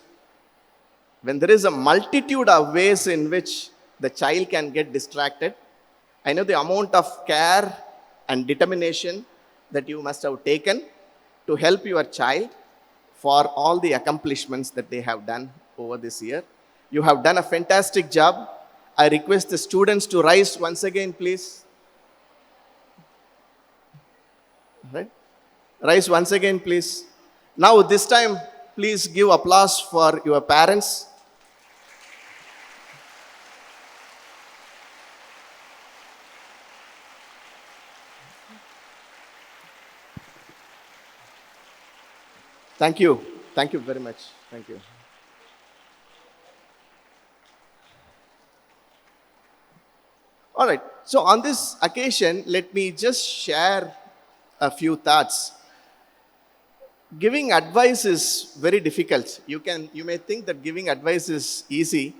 when there is a multitude of ways in which the child can get distracted, I know the amount of care and determination that you must have taken to help your child for all the accomplishments that they have done over this year. You have done a fantastic job. I request the students to rise once again, please. Right? Rise once again, please. Now, this time, please give applause for your parents. Thank you. Thank you very much. Thank you. All right. So on this occasion, let me just share a few thoughts. Giving advice is very difficult. You may think that giving advice is easy,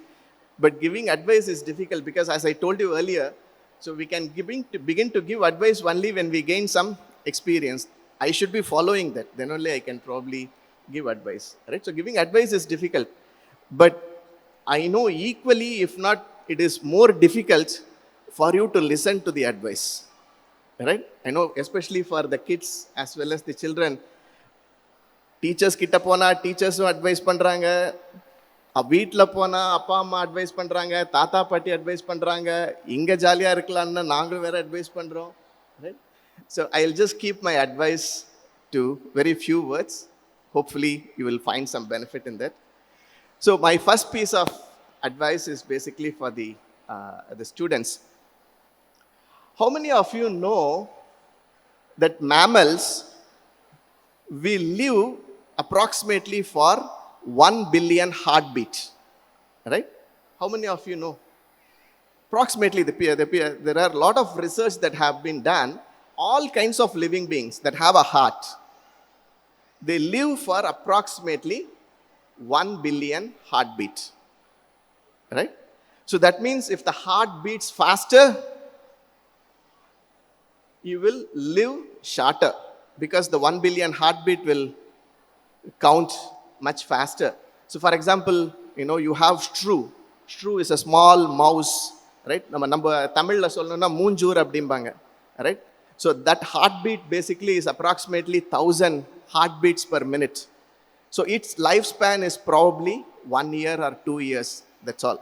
but giving advice is difficult because, as I told you earlier, so we can begin to give advice only when we gain some experience. I should be following that. Then only I can probably give advice. Right? So giving advice is difficult. But I know equally, if not, it is more difficult for you to listen to the advice. Right? I know, especially for the kids as well as the children. Teachers கிட்ட போனா டீச்சர்ஸும் advice பண்ணுறாங்க, வீட்டில் போனால் அப்பா அம்மா advice பண்ணுறாங்க, தாத்தா பாட்டி அட்வைஸ் பண்ணுறாங்க, இங்கே ஜாலியாக இருக்கலாம்னு நாங்களும் வேறு அட்வைஸ் பண்ணுறோம். Right? So I'll just keep my advice to very few words. Hopefully you will find some benefit in that. So my first piece of advice is basically for the students. How many of you know that mammals will live approximately for 1 billion heartbeats? Right? How many of you know? Approximately, there are a lot of research that have been done. All kinds of living beings that have a heart, they live for approximately 1 billion heartbeats. Right? So that means if the heart beats faster, you will live shorter because the 1 billion heartbeat will count much faster. So for example, you have shrew. Shrew is a small mouse. Right? நம்ம தமிழ்ல சொல்லணும்னா மூஞ்சூர் அப்படிம்பாங்க. Right? So that heartbeat basically is approximately 1000 heartbeats per minute. So its lifespan is probably 1 year or 2 years. That's all.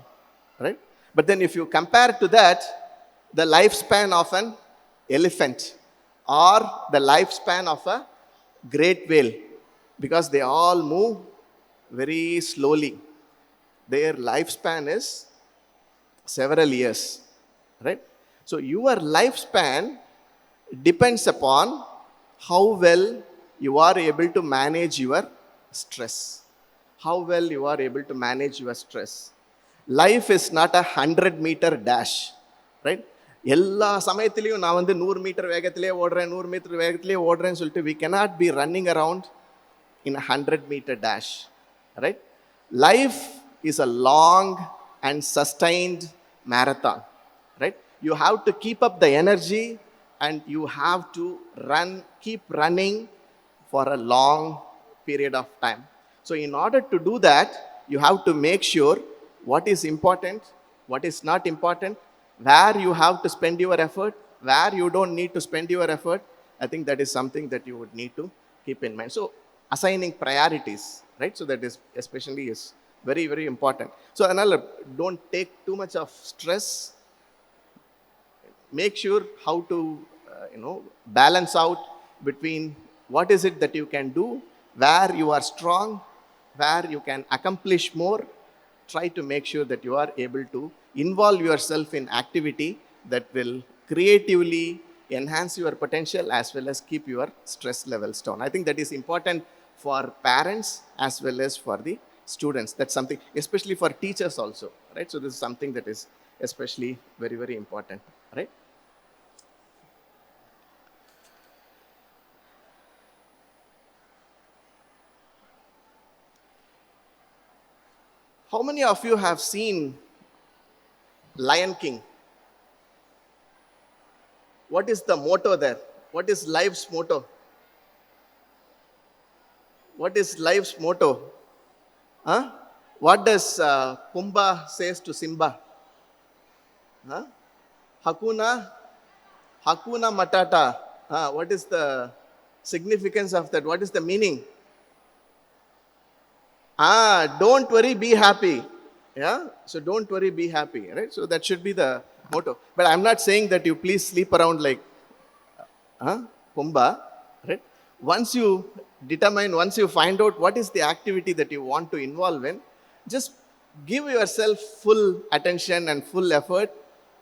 Right? But then if you compare to that, the lifespan of an elephant or the lifespan of a great whale, because they all move very slowly, their lifespan is several years. Right? So your lifespan depends upon how well you are able to manage your stress. How well you are able to manage your stress. Life is not a 100-meter dash. Right? எல்லா சமயத்திலையும் நான் 100 metre வேகத்திலே ஓடுறேன், 100 metre வேகத்திலே ஓடுறேன்னு சொல்லிட்டு we cannot be running around in a 100-meter dash. Right? Life is a long and sustained marathon. Right? You have to keep up the energy and you have to keep running for a long period of time. So in order to do that, you have to make sure what is important, what is not important, where you have to spend your effort, where you don't need to spend your effort. I think that is something that you would need to keep in mind. So assigning priorities, right? So that is especially is very, very important. So another, don't take too much of stress. Make sure how to balance out between what is it that you can do, where you are strong, where you can accomplish more. Try to make sure that you are able to involve yourself in activity that will creatively enhance your potential as well as keep your stress levels down. I think that is important for parents as well as for the students. That's something, especially for teachers also, right? So this is something that is especially very, very important, right? How many of you have seen Lion King? What is the motto there? What is life's motto? What is life's motto? Huh? What does Pumbaa says to Simba? Huh? Hakuna, Hakuna Matata. What is the significance of that? What is the meaning? Don't worry, be happy. Yeah, so don't worry, be happy, right? So that should be the motto. But I'm not saying that you please sleep around like Pumbaa, right? Once you determine, once you find out what is the activity that you want to involve in, just give yourself full attention and full effort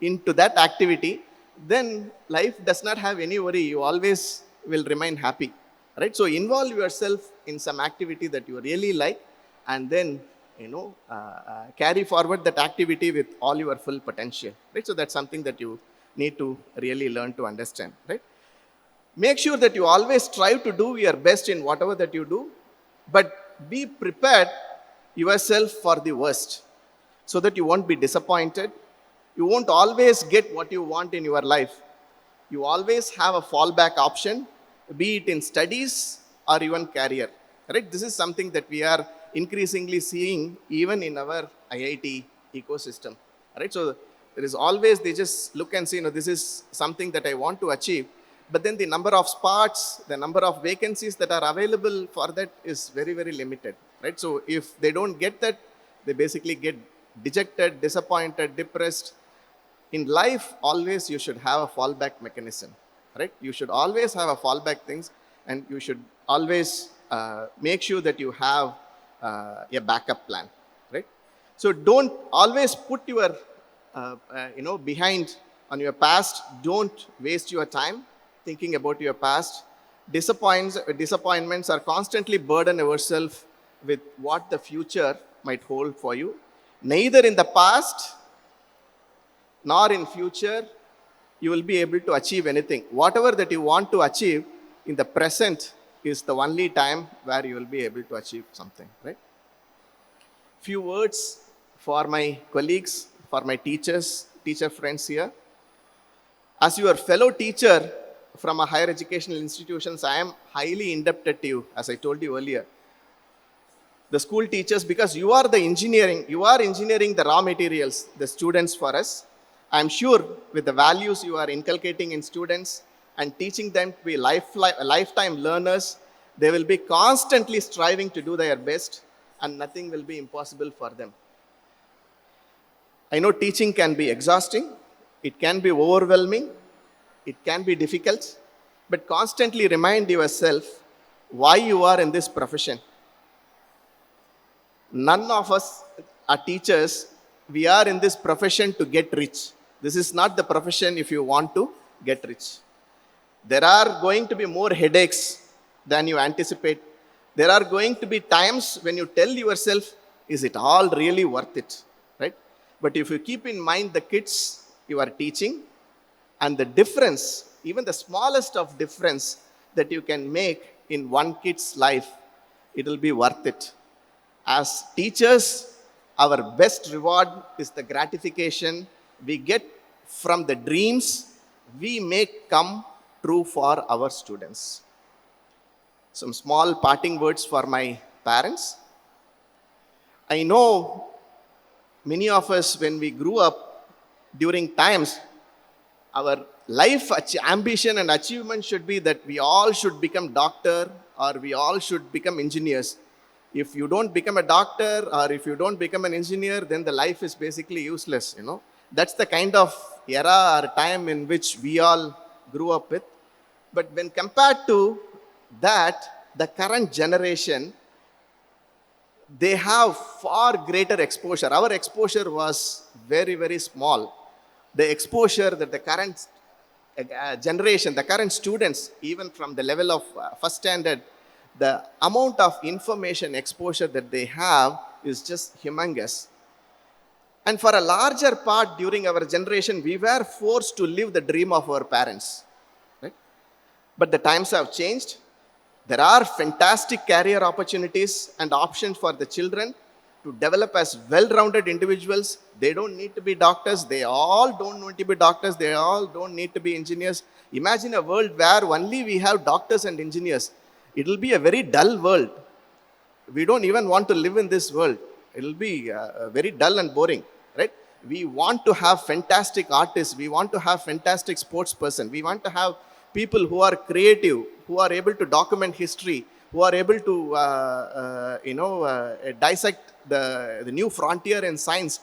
into that activity. Then life does not have any worry. You always will remain happy, right? So involve yourself in some activity that you really like, and then carry forward that activity with all your full potential, right? So that's something that you need to really learn to understand, right? Make sure that you always strive to do your best in whatever that you do, but be prepared yourself for the worst so that you won't be disappointed. You won't always get what you want in your life. You always have a fallback option, be it in studies or even career, right? This is something that we are increasingly seeing even in our IIT ecosystem, right? So there is always, they just look and see, this is something that I want to achieve, but then the number of spots, the number of vacancies that are available for that is very, very limited, right? So if they don't get that, they basically get dejected, disappointed, depressed. In life, always you should have a fallback mechanism, right? You should always have a fallback things, and you should always make sure that you have a backup plan, right? So don't always put your behind on your past. Don't waste your time thinking about your past. Disappointments are constantly burden yourself with what the future might hold for you. Neither in the past nor in future you will be able to achieve anything. Whatever that you want to achieve in the present is the only time where you will be able to achieve something, right? Few words for my colleagues, for my teacher friends here. As your fellow teacher from a higher educational institutions, I am highly indebted to you, as I told you earlier. The school teachers, because you are engineering the raw materials, the students for us. I'm sure with the values you are inculcating in students and teaching them to be lifetime learners, they will be constantly striving to do their best, and nothing will be impossible for them. I know teaching can be exhausting, it can be overwhelming, it can be difficult, but constantly remind yourself why you are in this profession. None of us are teachers. We are in this profession to get rich. This is not the profession if you want to get rich. There are going to be more headaches than you anticipate. There are going to be times when you tell yourself, is it all really worth it, right? But if you keep in mind the kids you are teaching and the difference, even the smallest of difference that you can make in one kid's life, it will be worth it. As teachers, our best reward is the gratification we get from the dreams we make come true for our students. Some small parting words for my parents. I know many of us, when we grew up, during times, our life ambition and achievement should be that we all should become doctor or we all should become engineers. If you don't become a doctor or if you don't become an engineer, then the life is basically useless, That's the kind of era or time in which we all grew up with. But when compared to that, the current generation, they have far greater exposure. Our exposure was very, very small. The exposure that the current generation, the current students, even from the level of first standard, the amount of information exposure that they have is just humongous. And for a larger part during our generation, we were forced to live the dream of our parents. Right? But the times have changed. There are fantastic career opportunities and options for the children to develop as well-rounded individuals. They don't need to be doctors. They all don't need to be doctors. They all don't need to be engineers. Imagine a world where only we have doctors and engineers. It will be a very dull world. We don't even want to live in this world. It will be very dull and boring, right? We want to have fantastic artists. We want to have fantastic sports person. We want to have people who are creative, who are able to document history, who are able to, dissect the new frontier in science.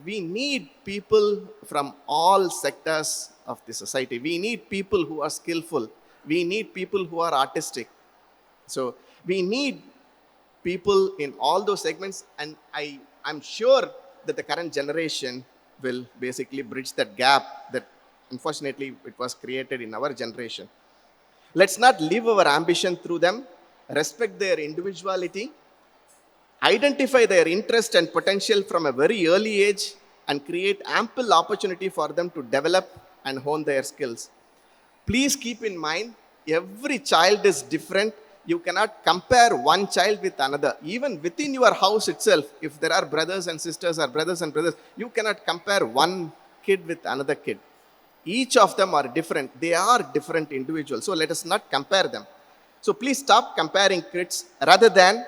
We need people from all sectors of the society. We need people who are skillful. We need people who are artistic. So we need people in all those segments, and I'm sure that the current generation will basically bridge that gap that unfortunately it was created in our generation. Let's not live our ambition through them. Respect their individuality. Identify their interest and potential from a very early age and create ample opportunity for them to develop and hone their skills. Please keep in mind, every child is different. You cannot compare one child with another. Even within your house itself, if there are brothers and sisters or brothers and brothers, you cannot compare one kid with another kid. Each of them are different. They are different individuals. So let us not compare them. So please stop comparing kids. Rather than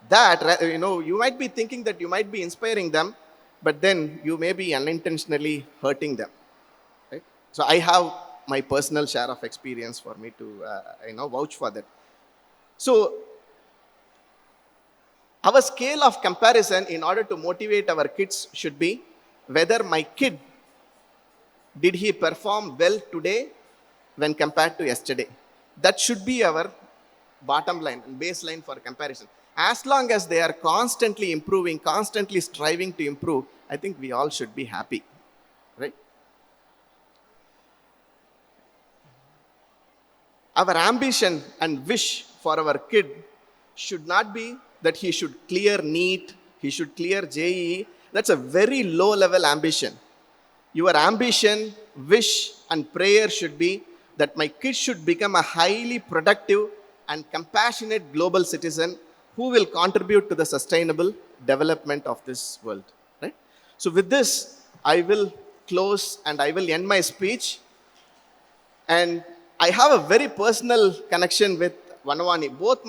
that, you might be thinking that you might be inspiring them, but then you may be unintentionally hurting them. Right? So I have my personal share of experience for me to vouch for that. So our scale of comparison in order to motivate our kids should be whether my kid, did he perform well today when compared to yesterday? That should be our bottom line and baseline for comparison. As long as they are constantly improving, constantly striving to improve, I think we all should be happy, right? Our ambition and wish for our kid should not be that he should clear NEET, he should clear JEE. That's a very low level ambition. Your ambition, wish and prayer should be that my kid should become a highly productive and compassionate global citizen who will contribute to the sustainable development of this world. Right? So with this, I will close and I will end my speech. And I have a very personal connection with Vanavani. Both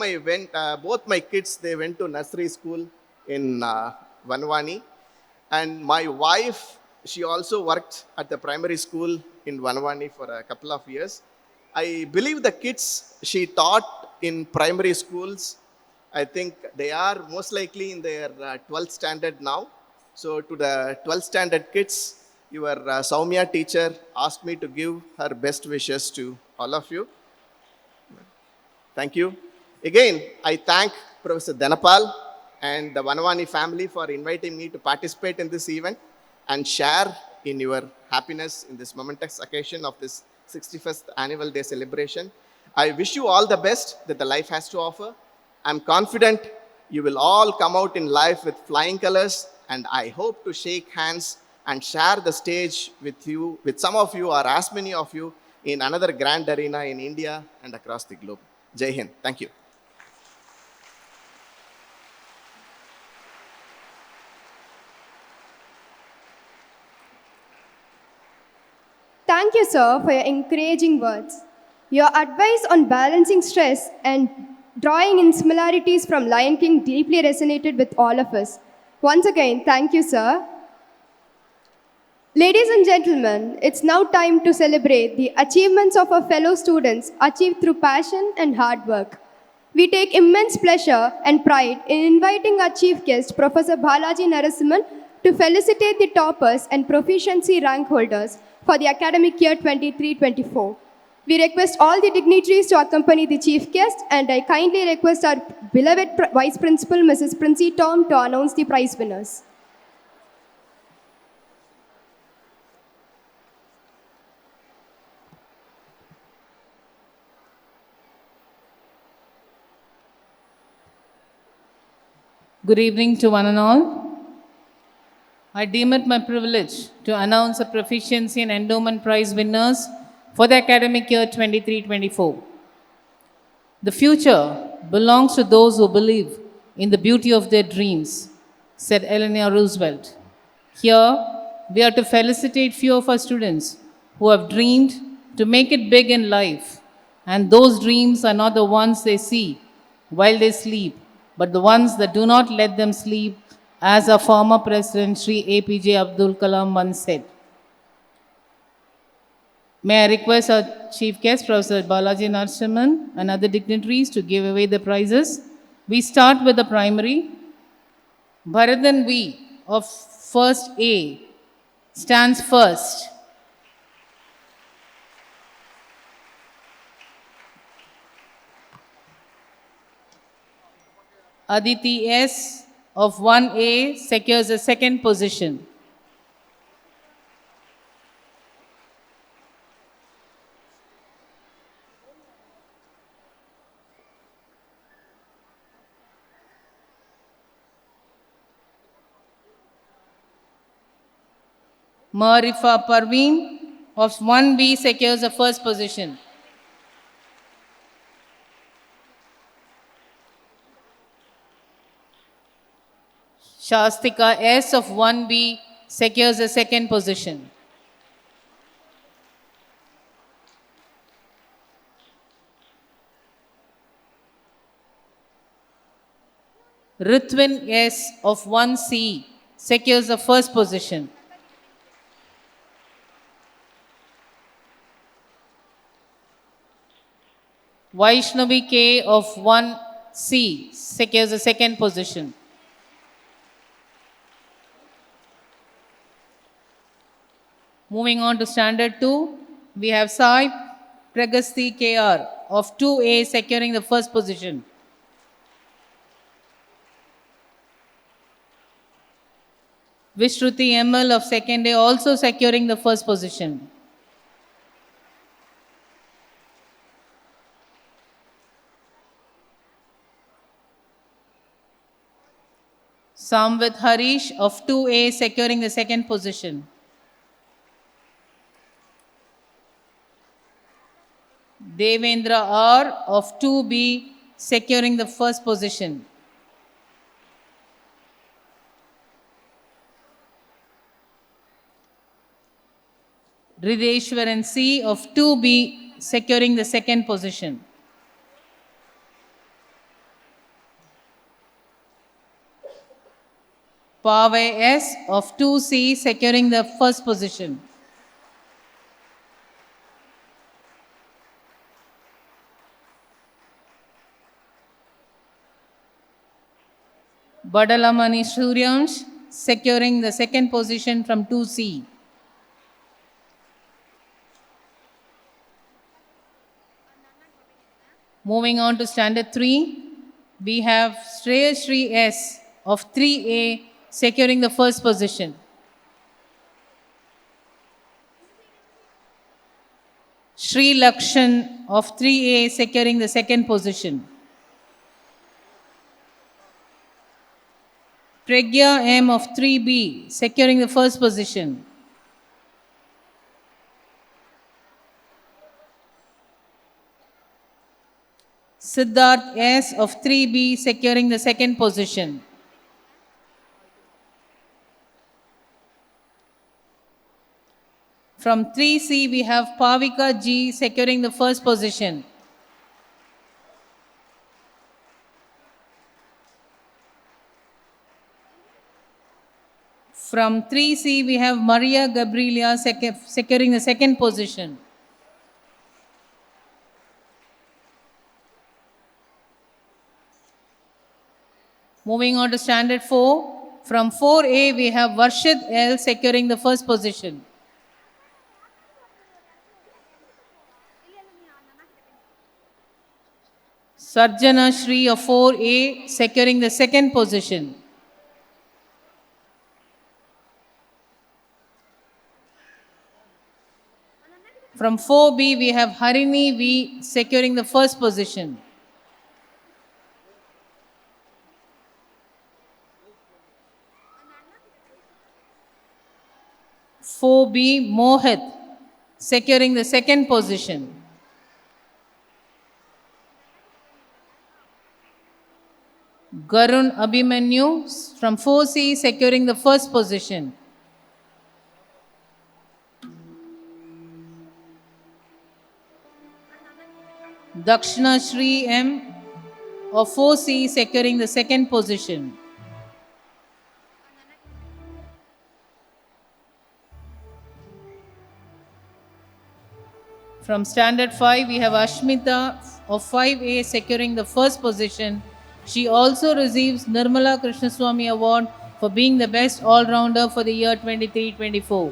my kids, they went to nursery school in Vanavani. And my wife, she also worked at the primary school in Vanavani for a couple of years. I believe the kids she taught in primary schools, I think they are most likely in their 12th standard now. So to the 12th standard kids, your Saumya teacher asked me to give her best wishes to all of you. Thank you. Again, I thank Professor Dhanapal and the Vanavani family for inviting me to participate in this event and share in your happiness in this momentous occasion of this 61st annual day celebration. I wish you all the best that the life has to offer. I'm confident you will all come out in life with flying colors, and I hope to shake hands and share the stage with you, with some of you or as many of you in another grand arena in India and across the globe. Jai Hind. Thank you. Thank you, sir, for your encouraging words. Your advice on balancing stress and drawing in similarities from Lion King deeply resonated with all of us. Once again, thank you, sir. Ladies and gentlemen, it's now time to celebrate the achievements of our fellow students achieved through passion and hard work. We take immense pleasure and pride in inviting our chief guest, Professor Balaji Narasimhan, to felicitate the toppers and proficiency rank holders for the academic year 23-24. We request all the dignitaries to accompany the chief guest, and I kindly request our beloved Vice Principal, Mrs. Princey Tom, to announce the prize winners. Good evening to one and all. I deem it my privilege to announce the Proficiency and Endowment Prize winners for the academic year 23-24. The future belongs to those who believe in the beauty of their dreams, said Eleanor Roosevelt. Here, we are to felicitate few of our students who have dreamed to make it big in life, and those dreams are not the ones they see while they sleep, but the ones that do not let them sleep, as our former President Sri APJ Abdul Kalam once said. May I request our chief guest, Professor Balaji Narasimhan, and other dignitaries to give away the prizes. We start with the primary. Bharathan V of first A stands first. Aditi S of 1A secures the second position. Marifa Parveen of 1B secures the first position. Shastika S of 1B secures the second position. Ritwin S of 1C secures the first position. Vaishnavi K of 1C secures the second position. Moving on to standard 2, we have Sai Pragasti KR of 2A securing the first position. Vishruti ML of second A also securing the first position. Samvit Harish of 2A securing the second position. Devendra R of 2B securing the first position. Rideshwaran C of 2B securing the second position. Pavai S of 2C securing the first position. Badalamani Suryansh securing the second position from 2C. Moving on to standard 3, we have Shreyashri S of 3A securing the first position. Sri Lakshan of 3A securing the second position. Pragya M of 3B securing the first position. Siddharth S of 3B securing the second position. From 3C, we have Pavika G securing the first position. From 3C, we have Maria Gabrielia securing the second position. Moving on to standard 4, from 4A, we have Varshit L securing the first position. Sarjana Shri of 4A securing the second position. From 4B, we have Harini V securing the first position. Four B, Mohit securing the second position. Garun Abhimanyu from 4C securing the first position. Dakshina Shri M of 4C securing the second position. From Standard 5, we have Ashmita of 5A securing the first position. She also receives Nirmala Krishnaswamy Award for being the best all-rounder for the year 23-24.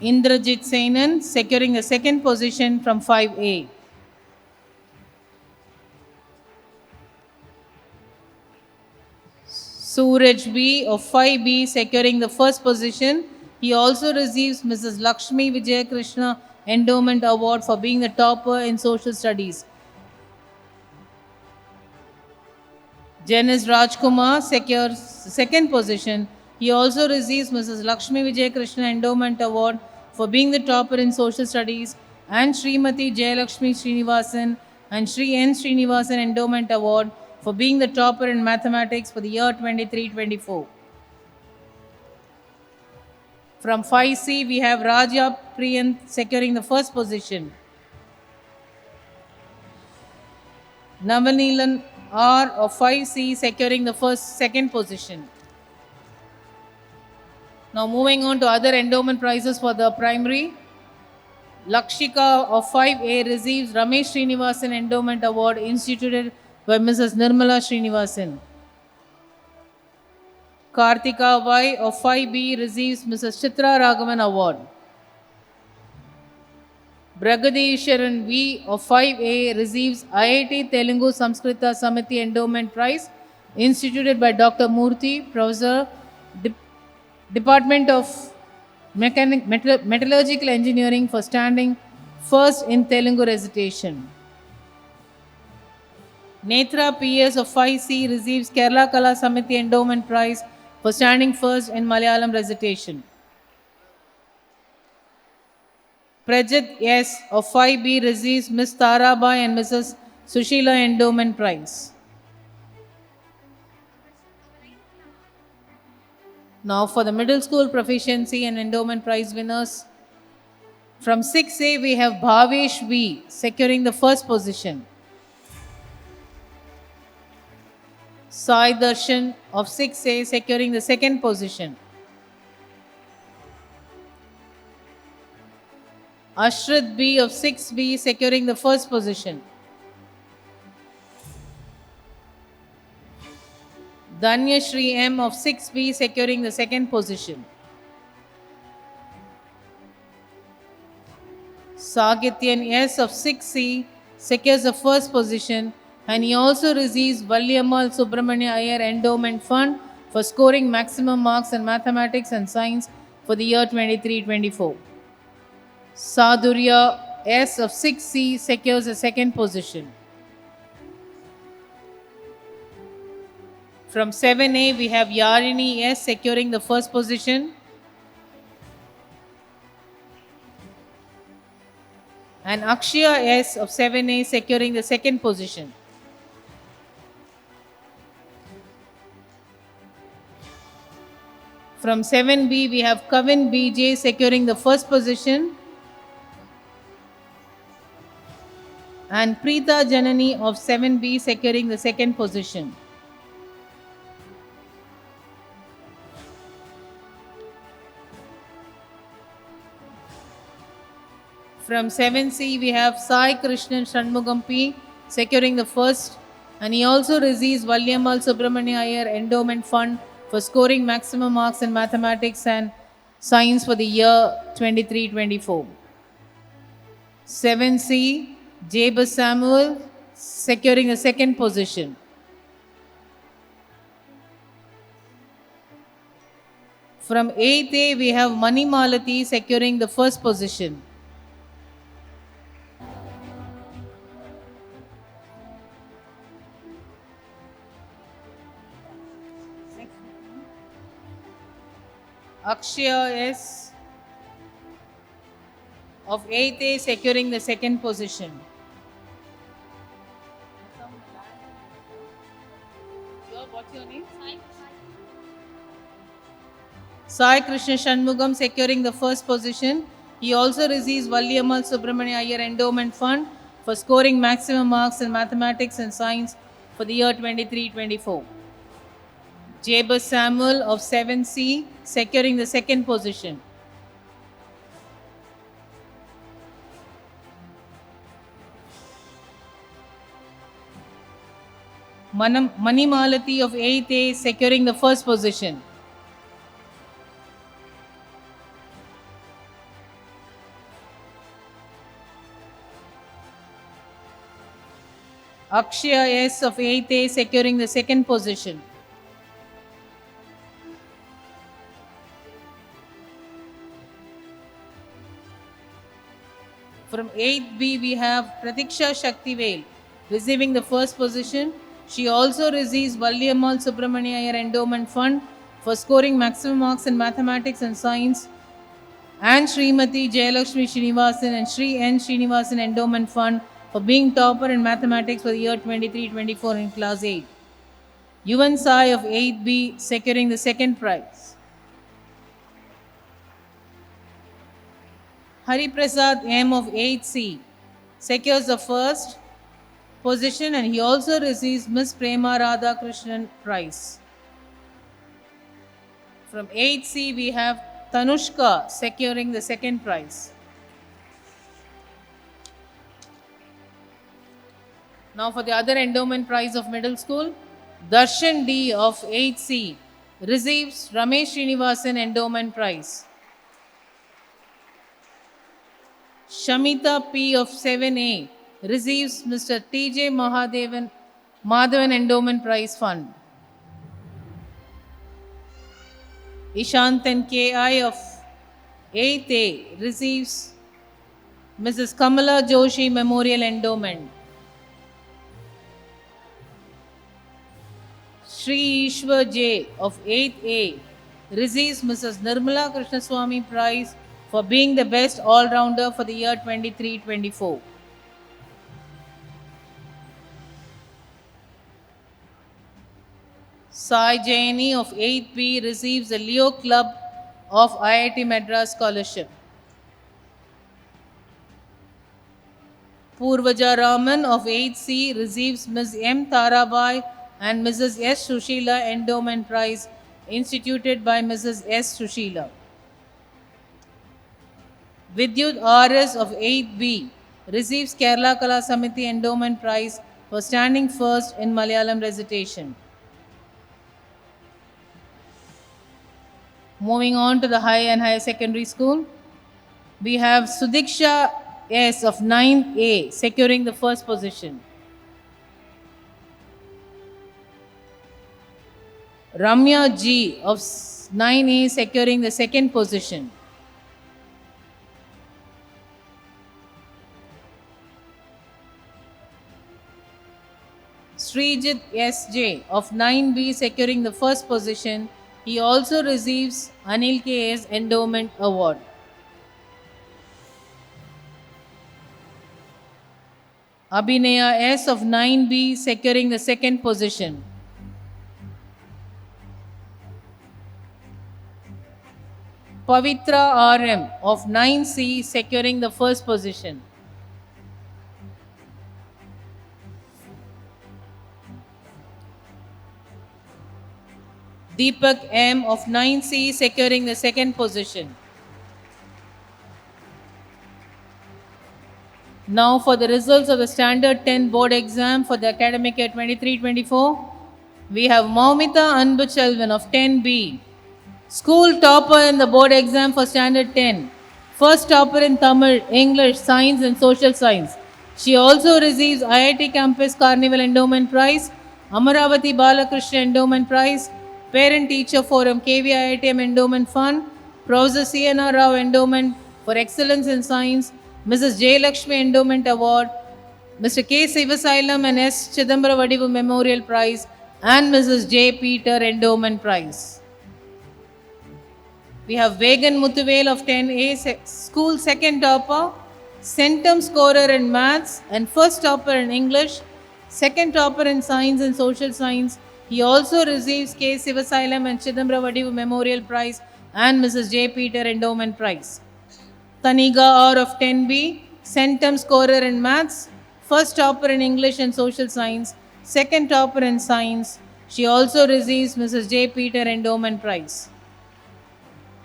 Indrajit Senan securing the second position from 5A. Suraj B of 5B securing the first position. He also receives Mrs. Lakshmi Vijay Krishna Endowment Award for being the topper in social studies. Janice Rajkumar secures second position. He also receives Mrs. Lakshmi Vijay Krishna Endowment Award for being the topper in social studies, and Srimati Jayalakshmi Srinivasan and Sri N. Srinivasan Endowment Award for being the topper in mathematics for the year 23-24. From 5C, we have Raja Priyan securing the first position. Navanilan R of 5C securing the second position. Now moving on to other endowment prizes for the primary. Lakshika of 5A receives Ramesh Srinivasan Endowment Award instituted by Mrs. Nirmala Srinivasan. Kartika Y of 5B receives Mrs. Chitra Raghavan Award. Bragadishwaran V of 5A receives IIT Telugu Samskrita Samiti Endowment Prize instituted by Dr. Murthy, Professor, Department of Metallurgical Engineering, for standing first in Telugu recitation. Netra PS of 5C receives Kerala Kala Samiti Endowment Prize for standing first in Malayalam recitation. Prajit S of 5B receives Ms. Tarabai and Mrs. Sushila Endowment Prize. Now for the middle school proficiency and endowment prize winners. From 6A we have Bhavesh V securing the first position. Sai Darshan of 6A securing the second position. Ashrit B of 6B securing the first position. Dhanyashri M of 6B securing the second position. Sagityan S of 6C secures the first position, and he also receives Valliammal Subramania Iyer Endowment Fund for scoring maximum marks in mathematics and science for the year 23-24. Sadhurya S of 6C secures the second position. From 7A, we have Yarini S securing the first position. And Akshaya S of 7A securing the second position. From 7B, we have Kavin BJ securing the first position. And Preeta Janani of 7B securing the second position. From 7C, we have Sai Krishnan Shanmugam P securing the first, and he also receives Valliammal Subramania Iyer Endowment Fund for scoring maximum marks in mathematics and science for the year 23-24. 7C, Jabez Samuel securing the second position. From 8th A, we have Mani Malati securing the first position. Akshaya S of 8th A securing the second position. What's your name? Sai Krishna Shanmugam securing the first position. He also receives Valliammal Subramania Iyer Endowment Fund for scoring maximum marks in mathematics and science for the year 23-24. Jabez Samuel of 7C securing the second position. Mani Malati of 8th A securing the first position. Akshaya S of 8th A securing the second position. From 8th B, we have Pratiksha Shaktivel receiving the first position. She also receives Valliammal Subramania Iyer Endowment Fund for scoring maximum marks in mathematics and science, and Srimati Jayalakshmi Srinivasan and Sri N. Srinivasan Endowment Fund for being topper in mathematics for the year 23-24 in class 8. Yuvan Sai of 8th B securing the second prize. Hari Prasad M of 8th C secures the first position, and he also receives Miss Prema Radha Krishnan prize. From 8th C, we have Tanushka securing the second prize. Now for the other endowment prize of middle school, Darshan D of 8th C receives Ramesh Srinivasan Endowment Prize. Shamita P of 7A receives Mr. T.J. Madhavan Endowment Prize Fund. Ishantan K.I. of 8th A receives Mrs. Kamala Joshi Memorial Endowment. Sri Ishwar J. of 8th A receives Mrs. Nirmala Krishnaswamy Prize for being the best all-rounder for the year 23-24. Sai Jaini of 8th B receives the Leo Club of IIT Madras Scholarship. Purvaja Raman of 8th C receives Ms. M. Tarabai and Mrs. S. Sushila Endowment Prize instituted by Mrs. S. Sushila. Vidyut R.S. of 8th B receives Kerala Kala Samiti Endowment Prize for standing first in Malayalam recitation. Moving on to the high and higher secondary school, we have Sudiksha S. of 9th A securing the first position. Ramya G. of 9A securing the second position. Srijit S.J. of 9B securing the first position. He also receives Anil K.S. Endowment Award. Abhinaya S. of 9B securing the second position. Pavitra R.M. of 9C securing the first position. Deepak M. of 9C securing the second position. Now for the results of the Standard 10 board exam for the academic year 23-24, we have Maumita Anbuchelvan of 10B, school topper in the board exam for Standard 10, first topper in Tamil, English, Science and Social Science, She also receives IIT Campus Carnival Endowment Prize, Amaravati Balakrishna Endowment Prize, Parent Teacher Forum KVIITM Endowment Fund, Professor C.N.R. Rao Endowment for Excellence in Science, Mrs. J. Lakshmi Endowment Award, Mr. K. Sivasailam and S. Chidambara Vadivu Memorial Prize, and Mrs. J. Peter Endowment Prize. We have Vegan Muthuvel of 10A, school second topper, centum scorer in maths and first topper in English, second topper in science and social science. He also receives K. Sivasailam and Chidambara Vadivu Memorial Prize and Mrs. J. Peter Endowment Prize. Taniga R of 10B, centum scorer in maths, first topper in English and social science, second topper in science. She also receives Mrs. J. Peter Endowment Prize.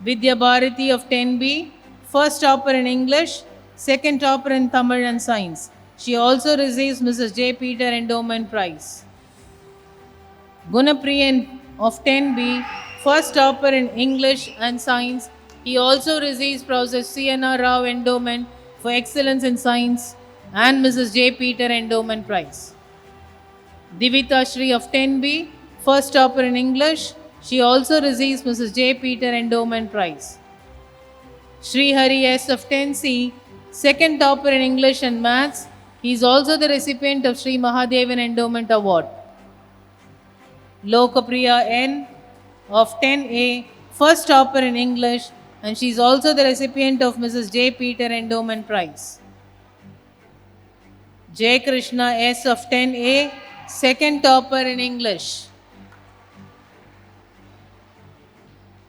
Vidya Bharati of 10B, first topper in English, second topper in Tamil and Science. She also receives Mrs. J. Peter Endowment Prize. Gunapriyan of 10B, first topper in English and Science. He also receives Professor C.N.R. Rao Endowment for Excellence in Science and Mrs. J. Peter Endowment Prize. Divita Shri of 10B, first topper in English. She also receives Mrs. J. Peter Endowment Prize. Sri Hari S. of 10C, second topper in English and Maths. He is also the recipient of Sri Mahadevan Endowment Award. Lokapriya N. of 10A, first topper in English, and she is also the recipient of Mrs. J. Peter Endowment Prize. Jay Krishna S. of 10A, second topper in English.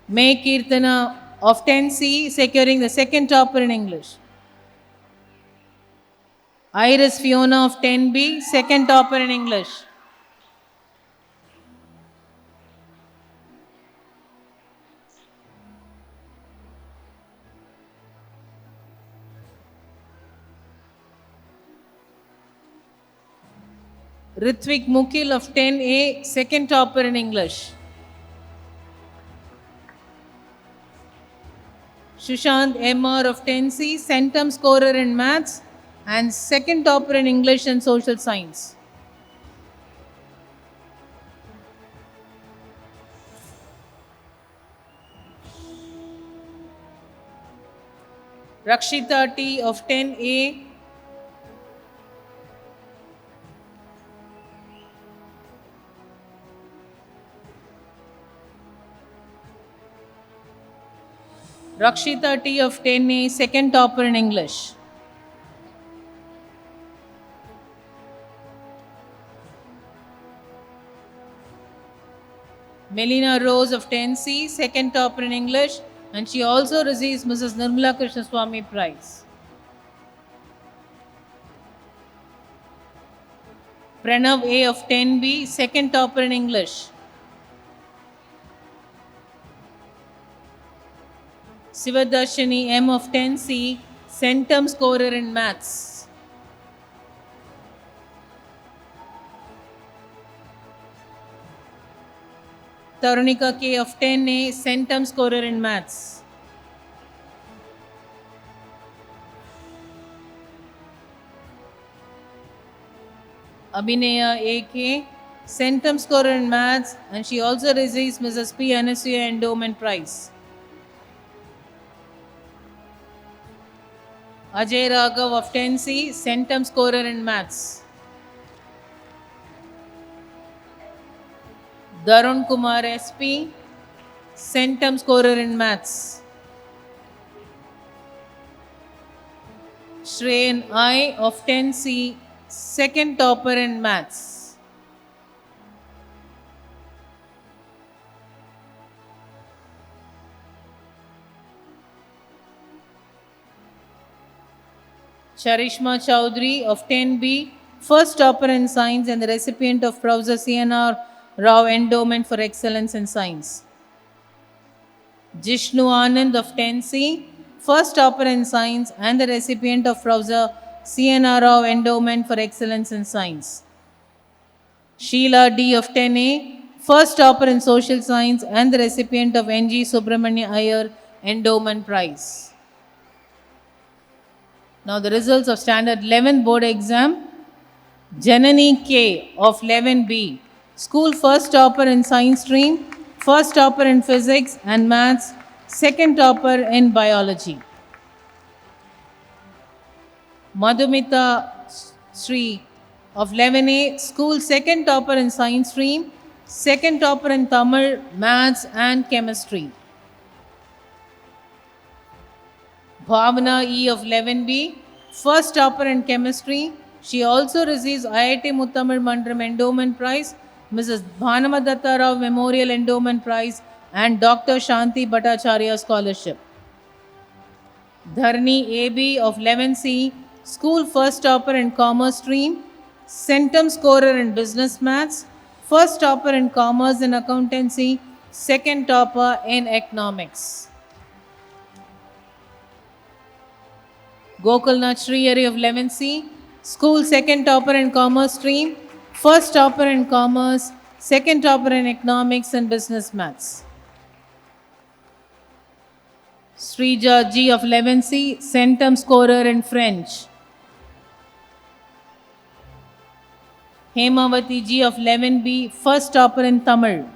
May Kirtana of 10C, securing the second topper in English. Iris Fiona of 10B, second topper in English. Ritvik Mukil of 10A, second topper in English. Shushant MR of 10C, centum scorer in maths and second topper in English and social science. Rakshita T of 10A, Rakshita T of 10A, second topper in English. Melina Rose of 10C, second topper in English, and she also receives Mrs. Nirmala Krishnaswamy Prize. Pranav A of 10B, second topper in English. Sivadarshini M of 10C, centum scorer in maths. Tarunika K of 10A, centum scorer in maths. Abhinaya AK, centum scorer in maths, and she also receives Mrs. P. Anasuya Endowment Prize. Ajay Raghav of 10C, centum scorer in maths. Darun Kumar SP, centum scorer in maths. Shreyan I of 10C, second topper in maths. Charishma Chowdhury of 10B, first topper in science and the recipient of Professor C.N.R. Rao Endowment for Excellence in Science. Jishnu Anand of 10C, first topper in science and the recipient of Professor C.N.R. Rao Endowment for Excellence in Science. Sheila D of 10A, first topper in social science and the recipient of N.G. Subramanya Iyer Endowment Prize. Now the results of standard 11 board exam. Janani K of 11B, school first topper in science stream, first topper in physics and maths, second topper in biology. Madhumita Sri of 11A, school second topper in science stream, second topper in Tamil, maths and chemistry. Bhavana E of 11B, first topper in chemistry. She also receives IIT Muttamil Mandram Endowment Prize, Mrs. Bhanamadatta Rao Memorial Endowment Prize and Dr. Shanti Bhattacharya Scholarship. Dharni AB of 11C, school first topper in commerce stream, centum scorer in business maths, first topper in commerce and accountancy, second topper in economics. Gokulnath Shriyari of 11C, school second topper in commerce stream, first topper in commerce, second topper in economics and business maths. Srija G of 11C, centum scorer in French. Hemavati G of 11B, first topper in Tamil.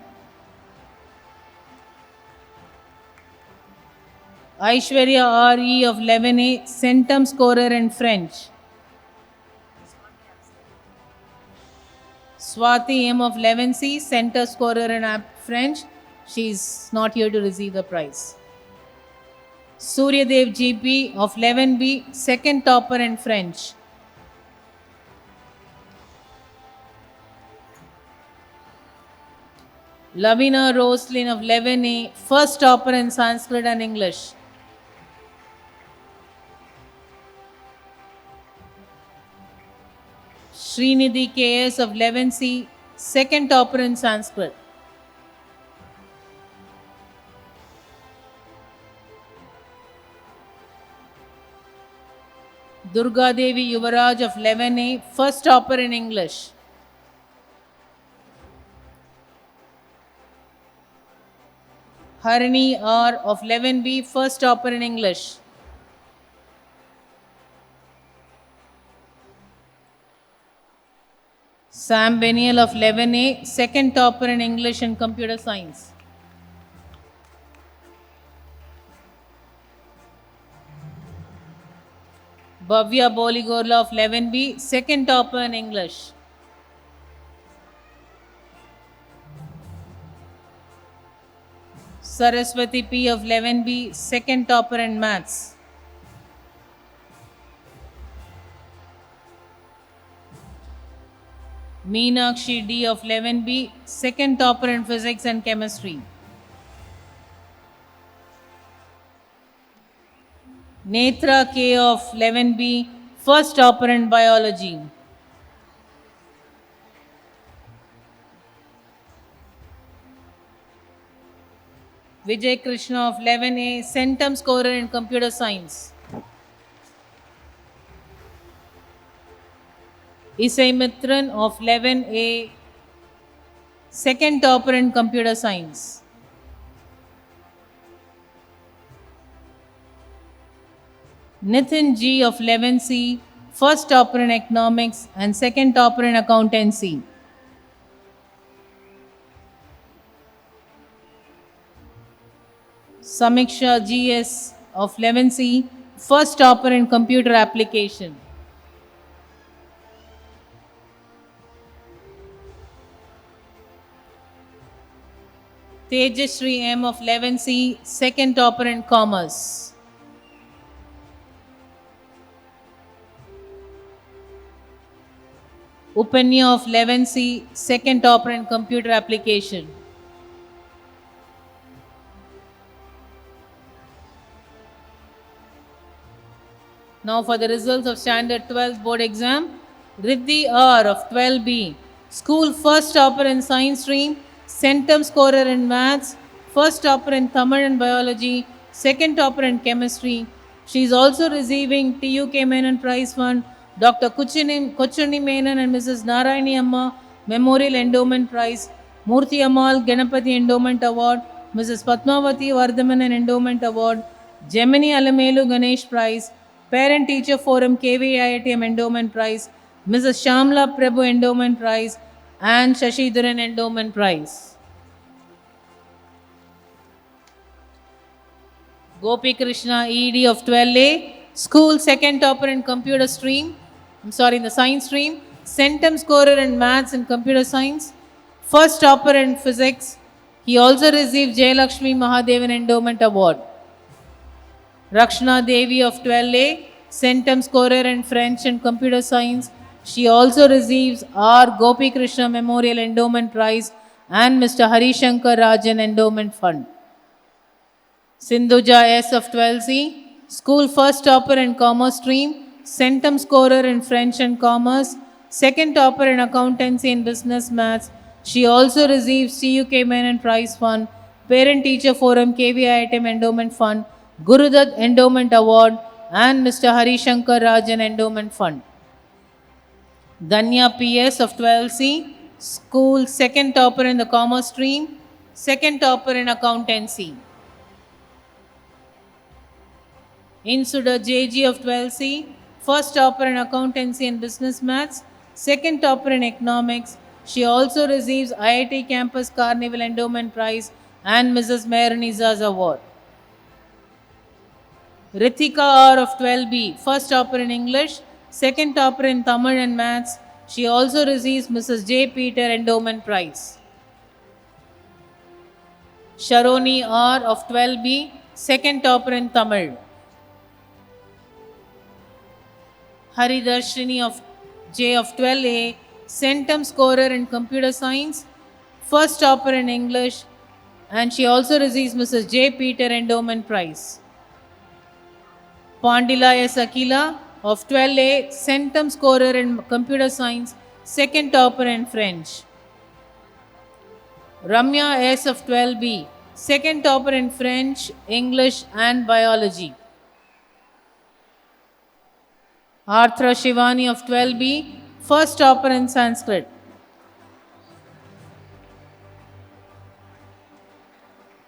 Aishwarya R.E. of 11A, centum scorer in French. Swati M. of 11C, center scorer in French. She is not here to receive the prize. Suryadev G.P. of 11B, second topper in French. Lavina Roslin of 11A, first topper in Sanskrit and English. Srinidhi KS of 11C, second topper in Sanskrit. Durga Devi Yuvaraj of 11A, first topper in English. Harini R of 11B, first topper in English. Sam Benial of 11A, second topper in English and computer science. Bhavya Boligorla of 11B, second topper in English. Saraswati P of 11B, second topper in maths. Meenakshi D of 11B, second topper in physics and chemistry. Netra K of 11B, first topper in biology. Vijay Krishna of 11A, centum scorer in computer science. Isai Mitran of 11A, second topper in computer science. Nitin G of 11C, first topper in economics and second topper in accountancy. Samiksha GS of 11C, first topper in computer application. Tejashree M of 11C, second topper in commerce. Upanya of 11C, second topper in computer application. Now for the results of Standard 12 board exam. Riddhi R of 12B, school first topper in science stream, centum scorer in maths, first topper in Tamil and biology, second topper in chemistry. She is also receiving TUK Menon Prize Fund, Dr. Kochuni Menon and Mrs. Narayani Amma Memorial Endowment Prize, Murthy Amal Ganapati Endowment Award, Mrs. Padmavati Vardhaman Endowment Award, Gemini Alamelu Ganesh Prize, Parent Teacher Forum KVIITM Endowment Prize, Mrs. Shamla Prabhu Endowment Prize, and Shashidharan Endowment Prize. Gopi Krishna ED of 12A, School Second Topper in Computer Stream, in the Science Stream, Centum Scorer in Maths and Computer Science, First Topper in Physics. He also received Jayalakshmi Mahadevan Endowment Award. Rakshana Devi of 12A, Centum Scorer in French and Computer Science. She also receives R. Gopi Krishna Memorial Endowment Prize and Mr. Harishankar Rajan Endowment Fund. Sindhuja S. of 12C, School First Topper in Commerce Stream, Centum Scorer in French and Commerce, Second Topper in Accountancy and Business Maths. She also receives CUK Menon Prize Fund, Parent Teacher Forum KVIITM Endowment Fund, Gurudat Endowment Award, and Mr. Harishankar Rajan Endowment Fund. Danya PS of 12C, School Second Topper in the Commerce Stream, Second Topper in Accountancy. Insuda JG of 12C, First Topper in Accountancy and Business Maths, Second Topper in Economics. She also receives IIT Campus Carnival Endowment Prize and Mrs. Mayor Niza's Award. Rithika R of 12B, First Topper in English, Second Topper in Tamil and Maths. She also receives Mrs. J. Peter Endowment Prize. Sharoni R of 12B, Second Topper in Tamil. Haridarshini of J of 12A, Centum Scorer in Computer Science, First Topper in English, and she also receives Mrs. J. Peter Endowment Prize. Pandila S. Akila of 12A, Centum Scorer in Computer Science, Second Topper in French. Ramya S. of 12B, Second Topper in French, English, and Biology. Arthra Shivani of 12B, First Topper in Sanskrit.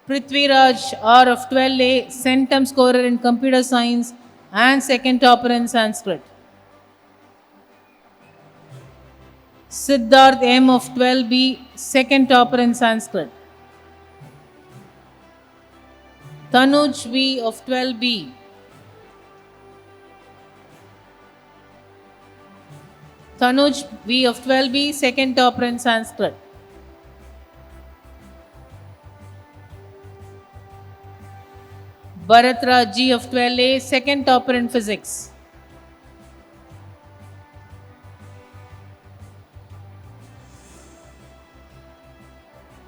Prithviraj R of 12A, Centum Scorer in Computer Science and Second Topper in Sanskrit. Siddharth M of 12B, Second Topper in Sanskrit. Tanuj V of 12B. Tanuj V of 12B, Second Topper in Sanskrit. Bharatra G of 12A, Second Topper in Physics.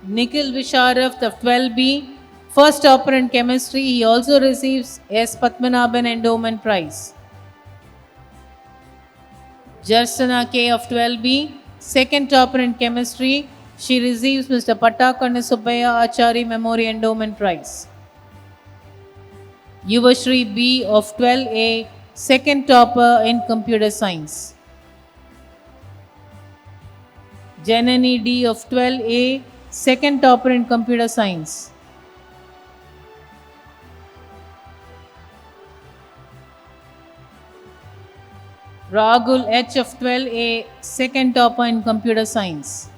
Nikhil Visharaf of 12B, First Topper in Chemistry. He also receives S. Padmanabhan Endowment Prize. Jarsana K of 12B, Second Topper in Chemistry. She receives Mr. Pattakanna Subbaya Achari Memorial Endowment Prize. Yuvashri B of 12A, Second Topper in Computer Science. Janani D of 12A, Second Topper in Computer Science. Rahul H of 12A, Second Topper in Computer Science.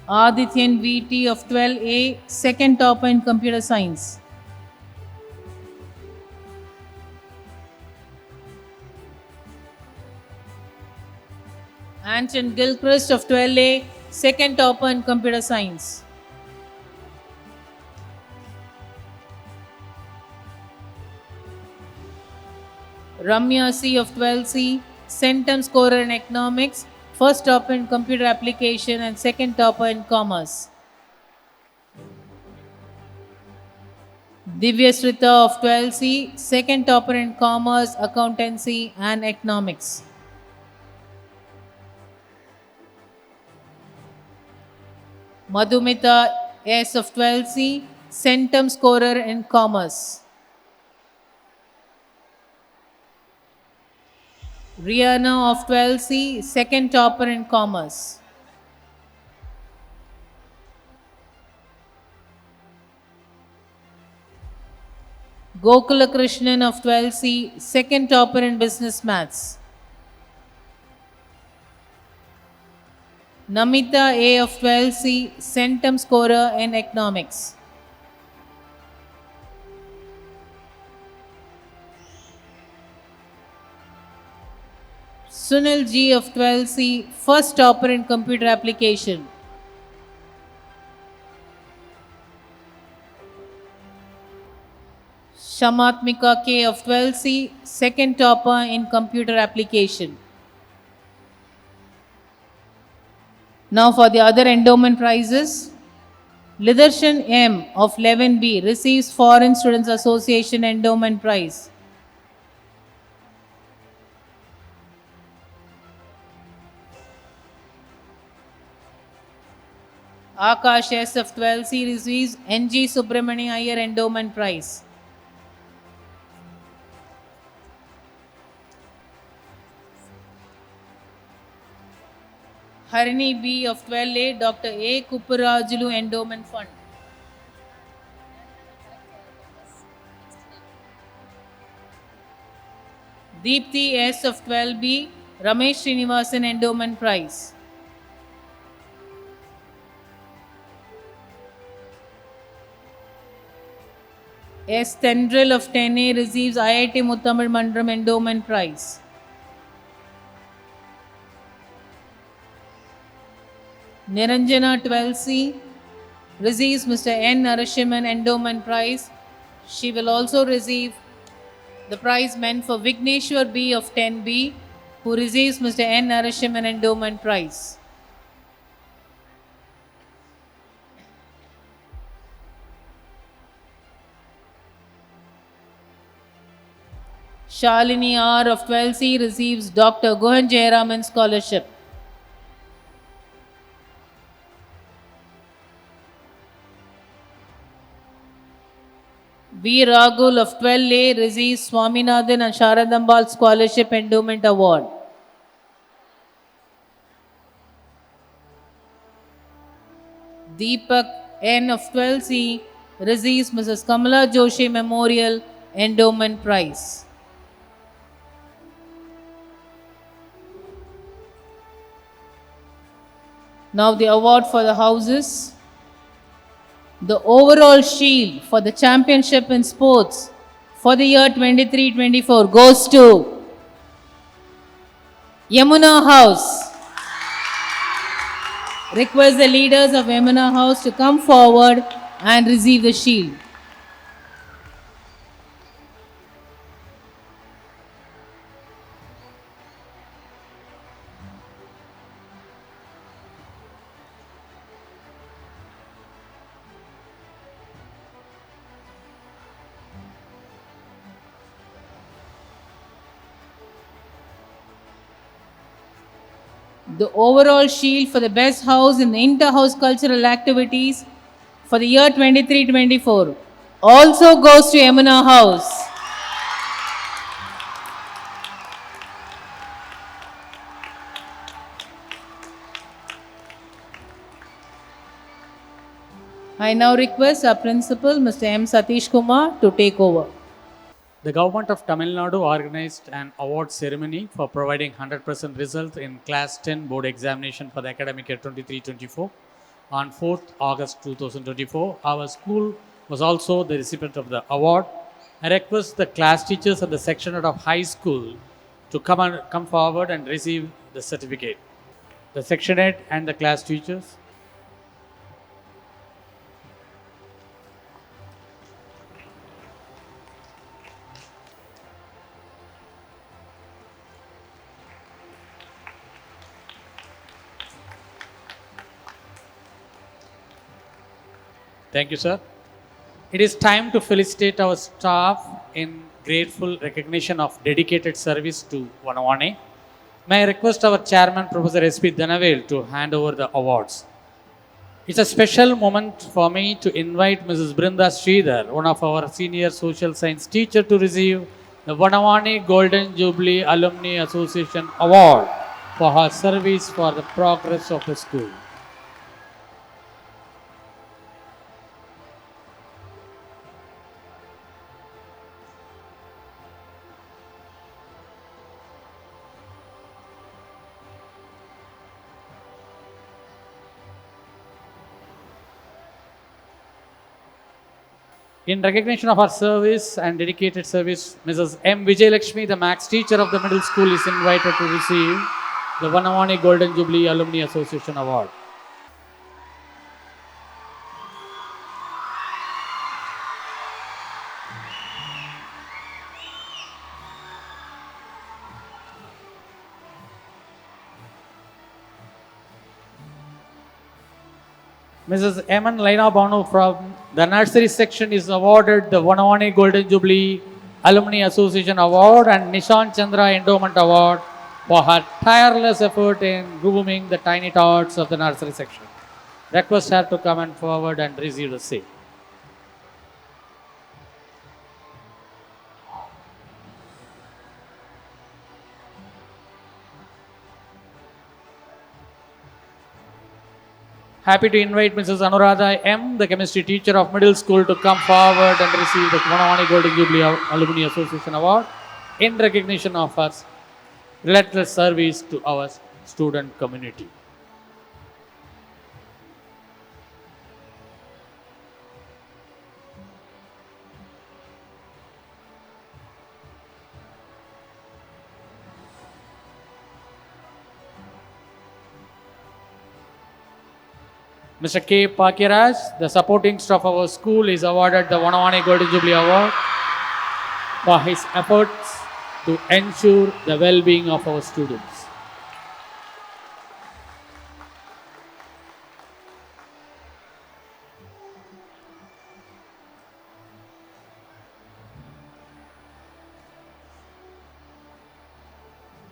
Adityan VT of 12A, Second Topper in Computer Science. Anton Gilchrist of 12A, Second Topper in Computer Science. Ramya C of 12C, Centum Scorer in Economics, First Topper in Computer Application and Second Topper in Commerce. Divya Srita of 12C, Second Topper in Commerce, Accountancy and Economics. Madhumita S of 12C, Centum Scorer in Commerce. Rihanna of 12C, Second Topper in Commerce. Gokula Krishnan of 12C, second topper in business maths. Namita A of 12C, centum scorer in economics. Sunil G of 12C, first topper in computer application. Shamatmika K of 12C, second topper in computer application. Now for the other endowment prizes. Lidarshan M of 11B receives Foreign Students Association Endowment Prize. Akash S of 12C receives NG Subramani Iyer Endowment Prize. Harini B of 12A, Dr. A. Kupparajulu Endowment Fund. Deepthi S of 12B, Ramesh Srinivasan Endowment Prize. S. Tendril of 10A receives IIT Muttamil Mandram Endowment Prize. Niranjana 12C receives Mr. N. Narasimhan Endowment Prize. She will also receive the prize meant for Vigneshwar B of 10B, who receives Mr. N. Narasimhan Endowment Prize. Shalini R of 12C receives Dr. Gohan Jayaraman Scholarship. V. Ragul of 12A receives Swaminathan and Sharadambal Scholarship Endowment Award. Deepak N of 12C receives Mrs. Kamala Joshi Memorial Endowment Prize. Now the award for the houses. The overall shield for the championship in sports for the year 23-24 goes to Yamuna House. Request the leaders of Yamuna House to come forward and receive the shield. The overall shield for the best house in the inter-house cultural activities for the year 23-24 also goes to Yamuna House. I now request our principal, Mr. M. Satish Kumar, to take over. The government of Tamil Nadu organized an award ceremony for providing 100% results in Class 10 board examination for the academic year 23-24 on 4th August 2024. Our school was also the recipient of the award. I request the class teachers and the section head of high school to come forward and receive the certificate. The section head and the class teachers. Thank you, sir. It is time to felicitate our staff in grateful recognition of dedicated service to Vanavane. May I request our chairman, Professor S.P. Dhanavel, to hand over the awards. It's a special moment for me to invite Mrs. Brinda Sridhar, one of our senior social science teacher, to receive the Vanavane Golden Jubilee Alumni Association Award for her service for the progress of the school. In recognition of her service and dedicated service, Mrs. M. Vijayalakshmi, the Max teacher of the middle school, is invited to receive the Vanavani Golden Jubilee Alumni Association Award. Mrs. M. N. Laina Banu from the nursery section is awarded the Vanavani Golden Jubilee Alumni Association Award and Nishan Chandra Endowment Award for her tireless effort in grooming the tiny tots of the nursery section. Request her to come and forward and receive the same. Happy to invite Mrs. Anuradha M., the chemistry teacher of middle school, to come forward and receive the Vanavani Golden Jubilee Alumni Association Award in recognition of her relentless service to our student community. Mr. K. Pakiraj, the supporting staff of our school, is awarded the Vanavani Golden Jubilee Award for his efforts to ensure the well-being of our students.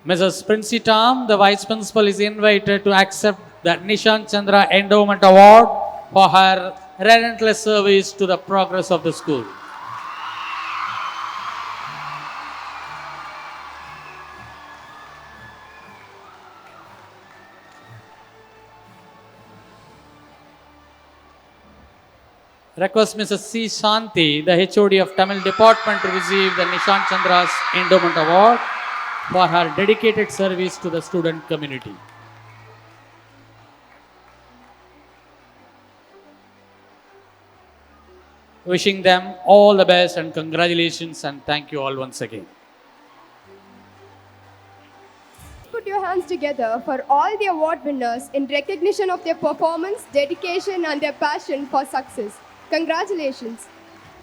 Mrs. Princey Tom, the Vice Principal, is invited to accept the Nishan Chandra Endowment Award for her relentless service to the progress of the school. Request Mrs. C. Shanti, the HOD of Tamil Department, to receive the Nishan Chandra's Endowment Award for her dedicated service to the student community. Wishing them all the best and congratulations and thank you all once again. Put your hands together for all the award winners in recognition of their performance, dedication, and their passion for success. Congratulations.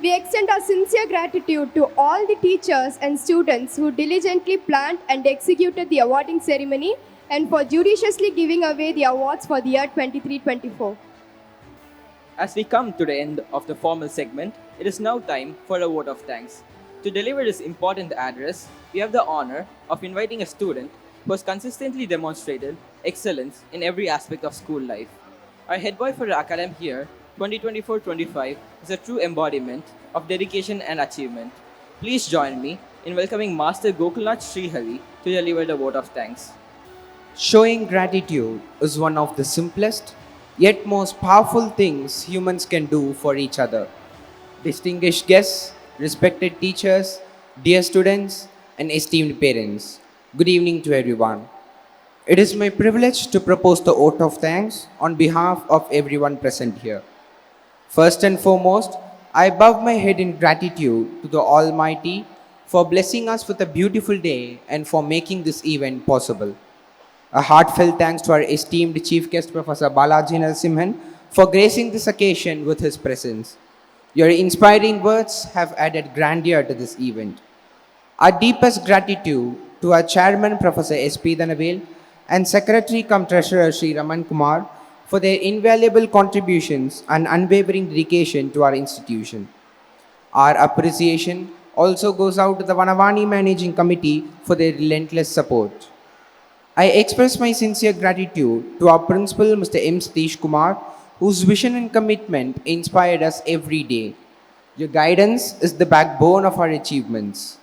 We extend our sincere gratitude to all the teachers and students who diligently planned and executed the awarding ceremony and for judiciously giving away the awards for the year 23-24. As we come to the end of the formal segment, it is now time for a vote of thanks. To deliver this important address, we have the honor of inviting a student who has consistently demonstrated excellence in every aspect of school life. Our head boy for the academic year 2024-25 is a true embodiment of dedication and achievement. Please join me in welcoming Master Gokulnath Srihari to deliver the vote of thanks. Showing gratitude is one of the simplest yet most powerful things humans can do for each other. Distinguished guests, respected teachers, dear students, and esteemed parents, good evening to everyone. It is my privilege to propose the vote of thanks on behalf of everyone present here. First and foremost, I bow my head in gratitude to the Almighty for blessing us with a beautiful day and for making this event possible. A heartfelt thanks to our esteemed Chief Guest Professor Balaji Narasimhan for gracing this occasion with his presence. Your inspiring words have added grandeur to this event. Our deepest gratitude to our Chairman Professor S.P. Danavel and Secretary cum Treasurer Sri Raman Kumar for their invaluable contributions and unwavering dedication to our institution. Our appreciation also goes out to the Vanavani Managing Committee for their relentless support. I express my sincere gratitude to our principal, Mr. M. Satish Kumar, whose vision and commitment inspired us every day. Your guidance is the backbone of our achievements.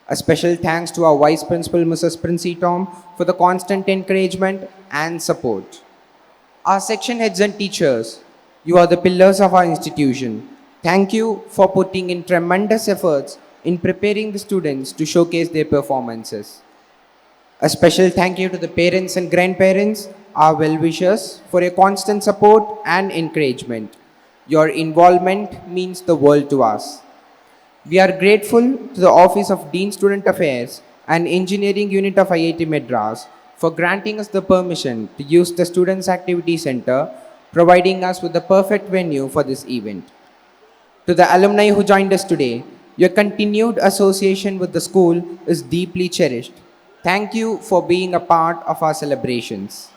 A special thanks to our Vice Principal, Mrs. Princey Tom, for the constant encouragement and support. Our section heads and teachers, you are the pillars of our institution. Thank you for putting in tremendous efforts in preparing the students to showcase their performances. A special thank you to the parents and grandparents, our well-wishers, for your constant support and encouragement. Your involvement means the world to us. We are grateful to the Office of Dean Student Affairs and Engineering Unit of IIT Madras for granting us the permission to use the Students' Activity Center, providing us with the perfect venue for this event. To the alumni who joined us today, your continued association with the school is deeply cherished. Thank you for being a part of our celebrations.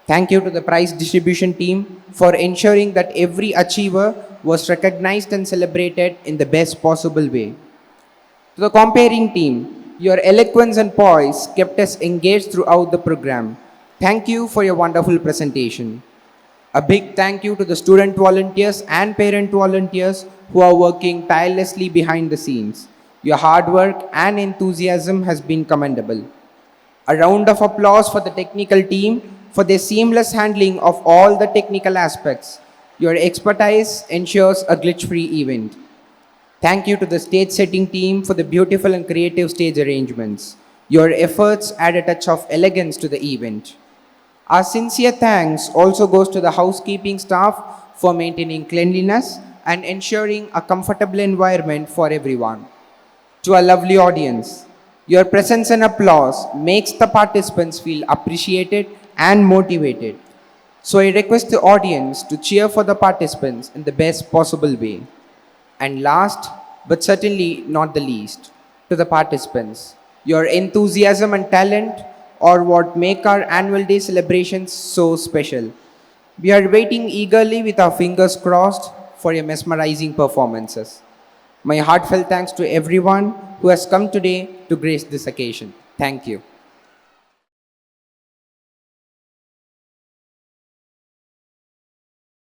Thank you to the prize distribution team for ensuring that every achiever was recognized and celebrated in the best possible way. To the comparing team, your eloquence and poise kept us engaged throughout the program. Thank you for your wonderful presentation. A big thank you to the student volunteers and parent volunteers who are working tirelessly behind the scenes. Your hard work and enthusiasm has been commendable. A round of applause for the technical team for their seamless handling of all the technical aspects. Your expertise ensures a glitch-free event. Thank you to the stage setting team for the beautiful and creative stage arrangements. Your efforts add a touch of elegance to the event. Our sincere thanks also goes to the housekeeping staff for maintaining cleanliness and ensuring a comfortable environment for everyone. To our lovely audience, your presence and applause makes the participants feel appreciated and motivated. So I request the audience to cheer for the participants in the best possible way. And last, but certainly not the least, to the participants, your enthusiasm and talent are what make our annual day celebrations so special. We are waiting eagerly with our fingers crossed for your mesmerizing performances. My heartfelt thanks to everyone who has come today to grace this occasion. Thank you.